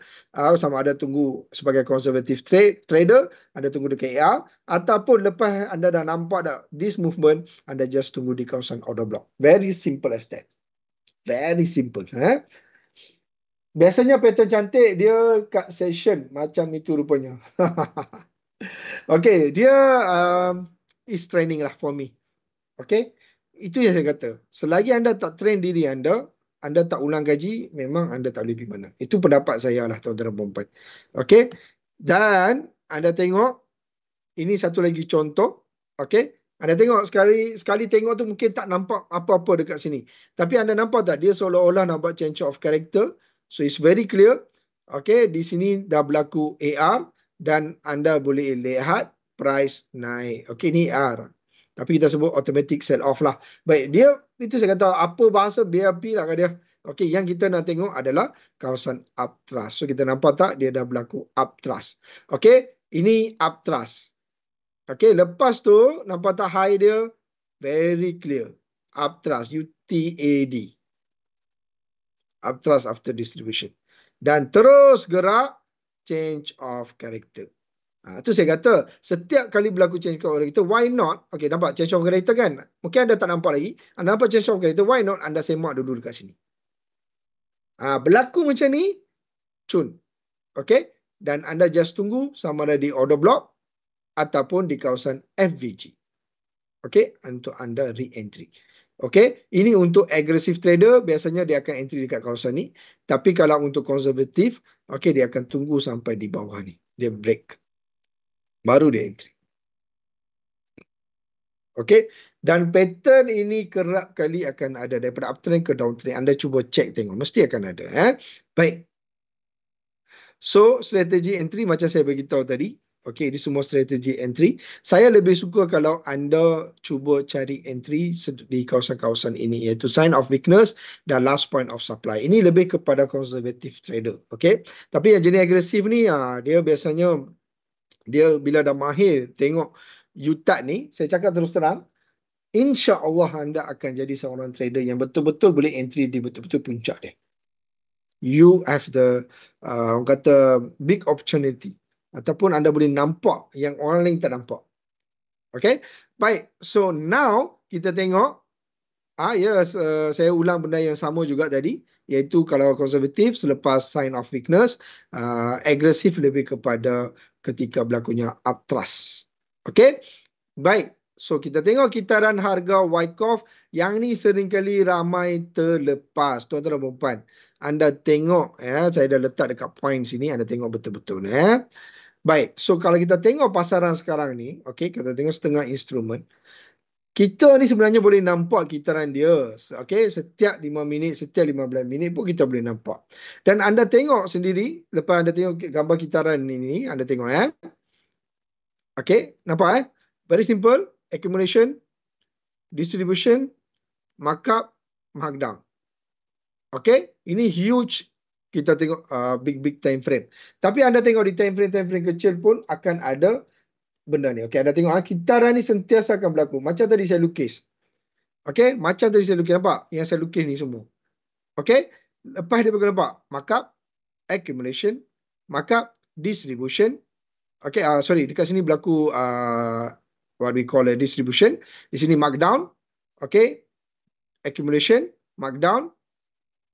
sama ada tunggu sebagai conservative trader, anda tunggu dekat AR, ataupun lepas anda dah nampak dah this movement, anda just tunggu di kawasan order block. Very simple as that. Very simple. Biasanya pattern cantik dia kat session macam itu rupanya. Okay, dia is training lah for me. Okay, itu yang saya kata. Selagi anda tak train diri anda tak ulang gaji, memang anda tak boleh pergi mana. Itu pendapat saya lah tuan-tuan dan puan-puan. Okay, dan anda tengok, ini satu lagi contoh. Okay, anda tengok sekali tengok tu mungkin tak nampak apa-apa dekat sini. Tapi anda nampak tak, dia seolah-olah nak buat change of character. So it's very clear. Okay, di sini dah berlaku AR dan anda boleh lihat price naik. Okay, ni AR. Tapi kita sebut automatic sell off lah. Baik, dia itu saya kata apa bahasa BRP lah kat dia. Okey, yang kita nak tengok adalah kawasan uptrust. So kita nampak tak dia dah berlaku uptrust. Okey, ini uptrust. Okey, lepas tu nampak tak high dia very clear. Uptrust, UTAD. Uptrust after distribution. Dan terus gerak change of character. Itu saya kata, setiap kali berlaku change of character, why not? Okay, nampak change of character kan? Mungkin anda tak nampak lagi. Anda nampak change of character, why not? Anda semak dulu dekat sini. Berlaku macam ni, cun. Okay? Dan anda just tunggu sama ada di order block ataupun di kawasan FVG. Okay? Untuk anda re-entry. Okay? Ini untuk aggressive trader, biasanya dia akan entry dekat kawasan ni. Tapi kalau untuk konservatif, okay, dia akan tunggu sampai di bawah ni. Dia break. Baru dia entry. Okey, dan pattern ini kerap kali akan ada daripada uptrend ke downtrend. Anda cuba cek tengok, mesti akan ada. Baik. So, strategi entry macam saya beritahu tadi. Okey, ini semua strategi entry. Saya lebih suka kalau anda cuba cari entry di kawasan-kawasan ini, iaitu sign of weakness dan last point of supply. Ini lebih kepada conservative trader. Okey, tapi yang jenis agresif ni, dia biasanya dia bila dah mahir tengok UTAD ni, saya cakap terus terang, insya-Allah anda akan jadi seorang trader yang betul-betul boleh entry di betul-betul puncak dia. You have the orang kata big opportunity ataupun anda boleh nampak yang orang lain tak nampak. Okay? Baik. So now kita tengok saya ulang benda yang sama juga tadi. iaitu kalau konservatif selepas sign of weakness, agresif lebih kepada ketika berlakunya upthrust. Okey, baik. So kita tengok kitaran harga Wyckoff yang ni seringkali ramai terlepas. Tuan-tuan dan puan-puan, anda tengok ya, saya dah letak dekat point sini, anda tengok betul-betul ya. Baik, so kalau kita tengok pasaran sekarang ni, okey, kita tengok setengah instrumen. Kita ni sebenarnya boleh nampak kitaran dia. Okey, setiap 5 minit, setiap 15 minit pun kita boleh nampak. Dan anda tengok sendiri, lepas anda tengok gambar kitaran ini, anda tengok ya. Okey, nampak Very simple, accumulation, distribution, markup, markdown. Okey, ini huge, kita tengok big time frame. Tapi anda tengok di time frame kecil pun akan ada benda ni. Okey, anda tengok kitaran ni sentiasa akan berlaku. Macam tadi saya lukis. Okey, macam tadi saya lukis, nampak? Yang saya lukis ni semua. Okey, lepas dia berapa nampak? Markup, accumulation, markup, distribution. Okey, sorry, dekat sini berlaku what we call a distribution. Di sini markdown. Okey, accumulation, markdown.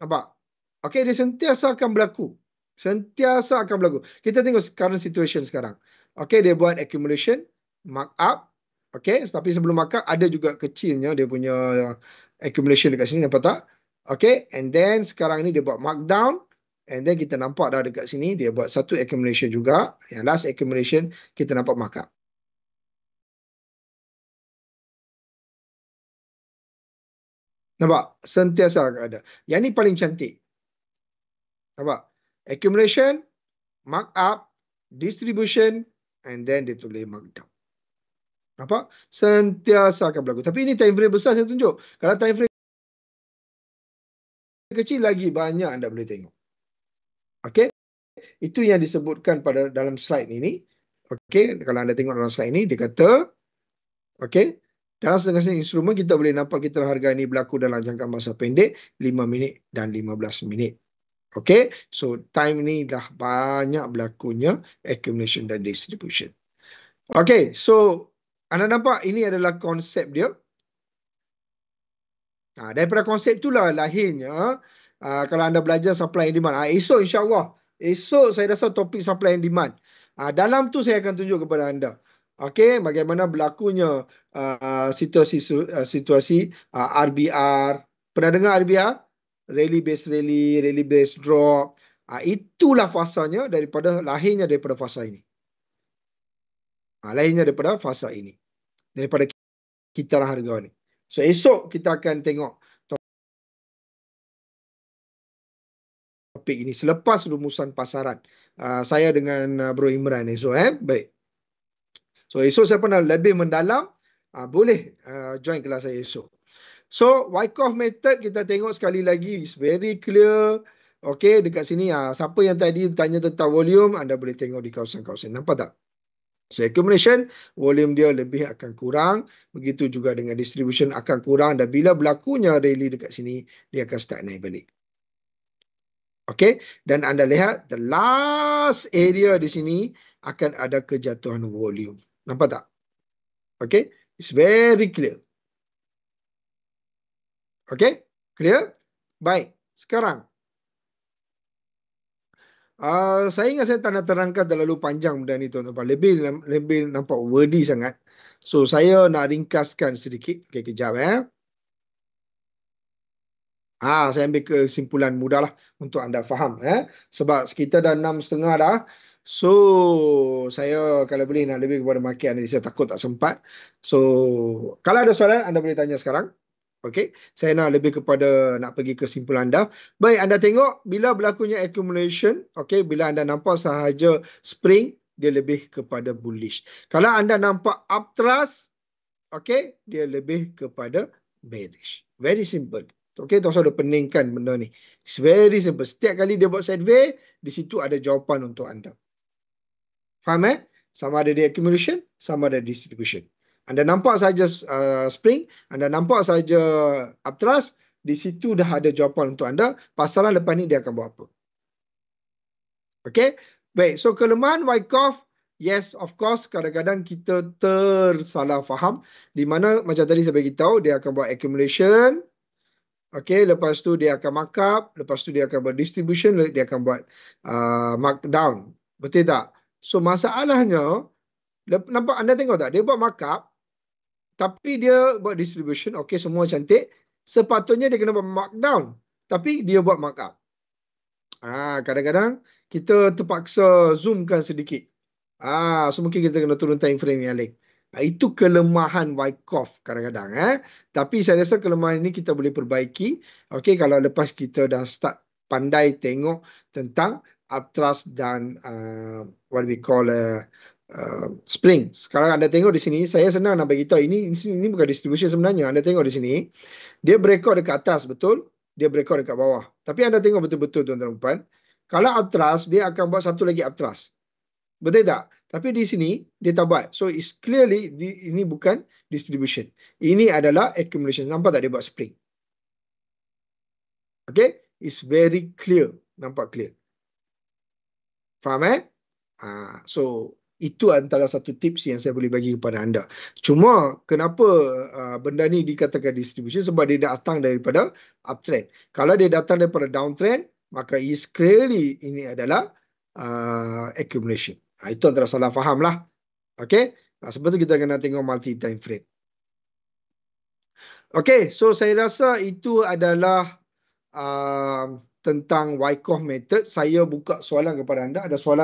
Nampak? Okey, dia sentiasa akan berlaku. Sentiasa akan berlaku. Kita tengok current situation sekarang. Okey, dia buat accumulation, markup. Okey, tapi sebelum markup ada juga kecilnya dia punya accumulation dekat sini, nampak tak? Okey, and then sekarang ni dia buat markdown. And then kita nampak dah dekat sini dia buat satu accumulation juga. Yang last accumulation kita nampak markup. Nampak? Sentiasa akan ada. Yang ni paling cantik. Nampak? Accumulation, markup, distribution, and then dia tulis markdown. Nampak? Sentiasa akan berlaku. Tapi ini time frame besar saya tunjuk. Kalau time frame kecil lagi banyak anda boleh tengok. Okey? Itu yang disebutkan pada dalam slide ini. Okey, kalau anda tengok dalam slide ini dia kata okey, dalam setengah instrumen kita boleh nampak kita harga ini berlaku dalam jangka masa pendek 5 minit dan 15 minit. Okey, so time ni dah banyak berlakunya accumulation dan distribution. Okey, so anda nampak ini adalah konsep dia. Daripada konsep itulah lahirnya kalau anda belajar supply and demand. Esok insyaAllah, esok saya rasa topik supply and demand. Dalam tu saya akan tunjuk kepada anda. Okey, bagaimana berlakunya situasi RBR. Pernah dengar RBR? Rally based drop. Itulah fasanya lahirnya daripada fasa ini. Lahirnya daripada fasa ini. Daripada kitaran harga ni. So esok kita akan tengok topik ini selepas rumusan pasaran. Saya dengan Bro Imran esok. Baik. So esok saya pernah lebih mendalam. Boleh join kelas saya esok. So Wyckoff method kita tengok sekali lagi. It's very clear. Okey, dekat sini siapa yang tadi tanya tentang volume, anda boleh tengok di kawasan-kawasan. Nampak tak? So accumulation, volume dia lebih akan kurang. Begitu juga dengan distribution akan kurang. Dan bila berlakunya rally dekat sini, dia akan start naik balik. Okay. Dan anda lihat, the last area di sini akan ada kejatuhan volume. Nampak tak? Okay. It's very clear. Okay. Clear? Baik. Sekarang. Saya ingat saya tak nak terangkan terlalu panjang benda ni tuan-tuan. Lebih nampak wordy sangat. So saya nak ringkaskan sedikit. Okay, kejap saya ambil kesimpulan mudah lah untuk anda faham. Sebab kita dah 6.30 dah. So saya kalau boleh nak lebih kepada market analisa, takut tak sempat. So kalau ada soalan anda boleh tanya sekarang. Okey, saya nak lebih kepada nak pergi kesimpulan anda. Baik, anda tengok bila berlakunya accumulation, okey, bila anda nampak sahaja spring, dia lebih kepada bullish. Kalau anda nampak upthrust, okey, dia lebih kepada bearish. Very simple. Okey, tuan-tuan dah peningkan benda ni. It's very simple. Setiap kali dia buat sideway, di situ ada jawapan untuk anda. Faham Sama ada di accumulation, sama ada distribution. Anda nampak saja spring, anda nampak saja upthrust, di situ dah ada jawapan untuk anda. Pasaran lepas ni dia akan buat apa. Okey. Baik, so kelemahan Wyckoff, yes, of course, kadang-kadang kita tersalah faham. Di mana macam tadi saya bagi tahu, dia akan buat accumulation. Okey, lepas tu dia akan markup, lepas tu dia akan buat distribution, dia akan buat markdown. Betul tak? So masalahnya, nampak anda tengok tak? Dia buat markup, tapi dia buat distribution, okey semua cantik. Sepatutnya dia kena buat markdown, tapi dia buat markup. Kadang-kadang kita terpaksa zoomkan sedikit. So mungkin kita kena turun time frame yang lain. Itu kelemahan Wyckoff kadang-kadang. Tapi saya rasa kelemahan ini kita boleh perbaiki. Okey, kalau lepas kita dah start pandai tengok tentang upthrust dan what we call spring. Sekarang anda tengok di sini, saya senang nak bagi tahu ini bukan distribution sebenarnya. Anda tengok di sini, dia breakout dekat atas, betul? Dia breakout dekat bawah. Tapi anda tengok betul-betul tuan-tuan dan puan, kalau upthrust, dia akan buat satu lagi upthrust. Betul tak? Tapi di sini, dia tak buat. So, it's clearly, ini bukan distribution. Ini adalah accumulation. Nampak tak dia buat spring? Okay? It's very clear. Nampak clear. Faham So, itu antara satu tips yang saya boleh bagi kepada anda. Cuma, kenapa benda ni dikatakan distribution? Sebab dia datang daripada uptrend. Kalau dia datang daripada downtrend, maka is clearly ini adalah accumulation. Itu antara salah faham lah. Okay? Sebab tu kita kena tengok multi time frame. Okay, so saya rasa itu adalah tentang Wyckoff method. Saya buka soalan kepada anda. Ada soalan?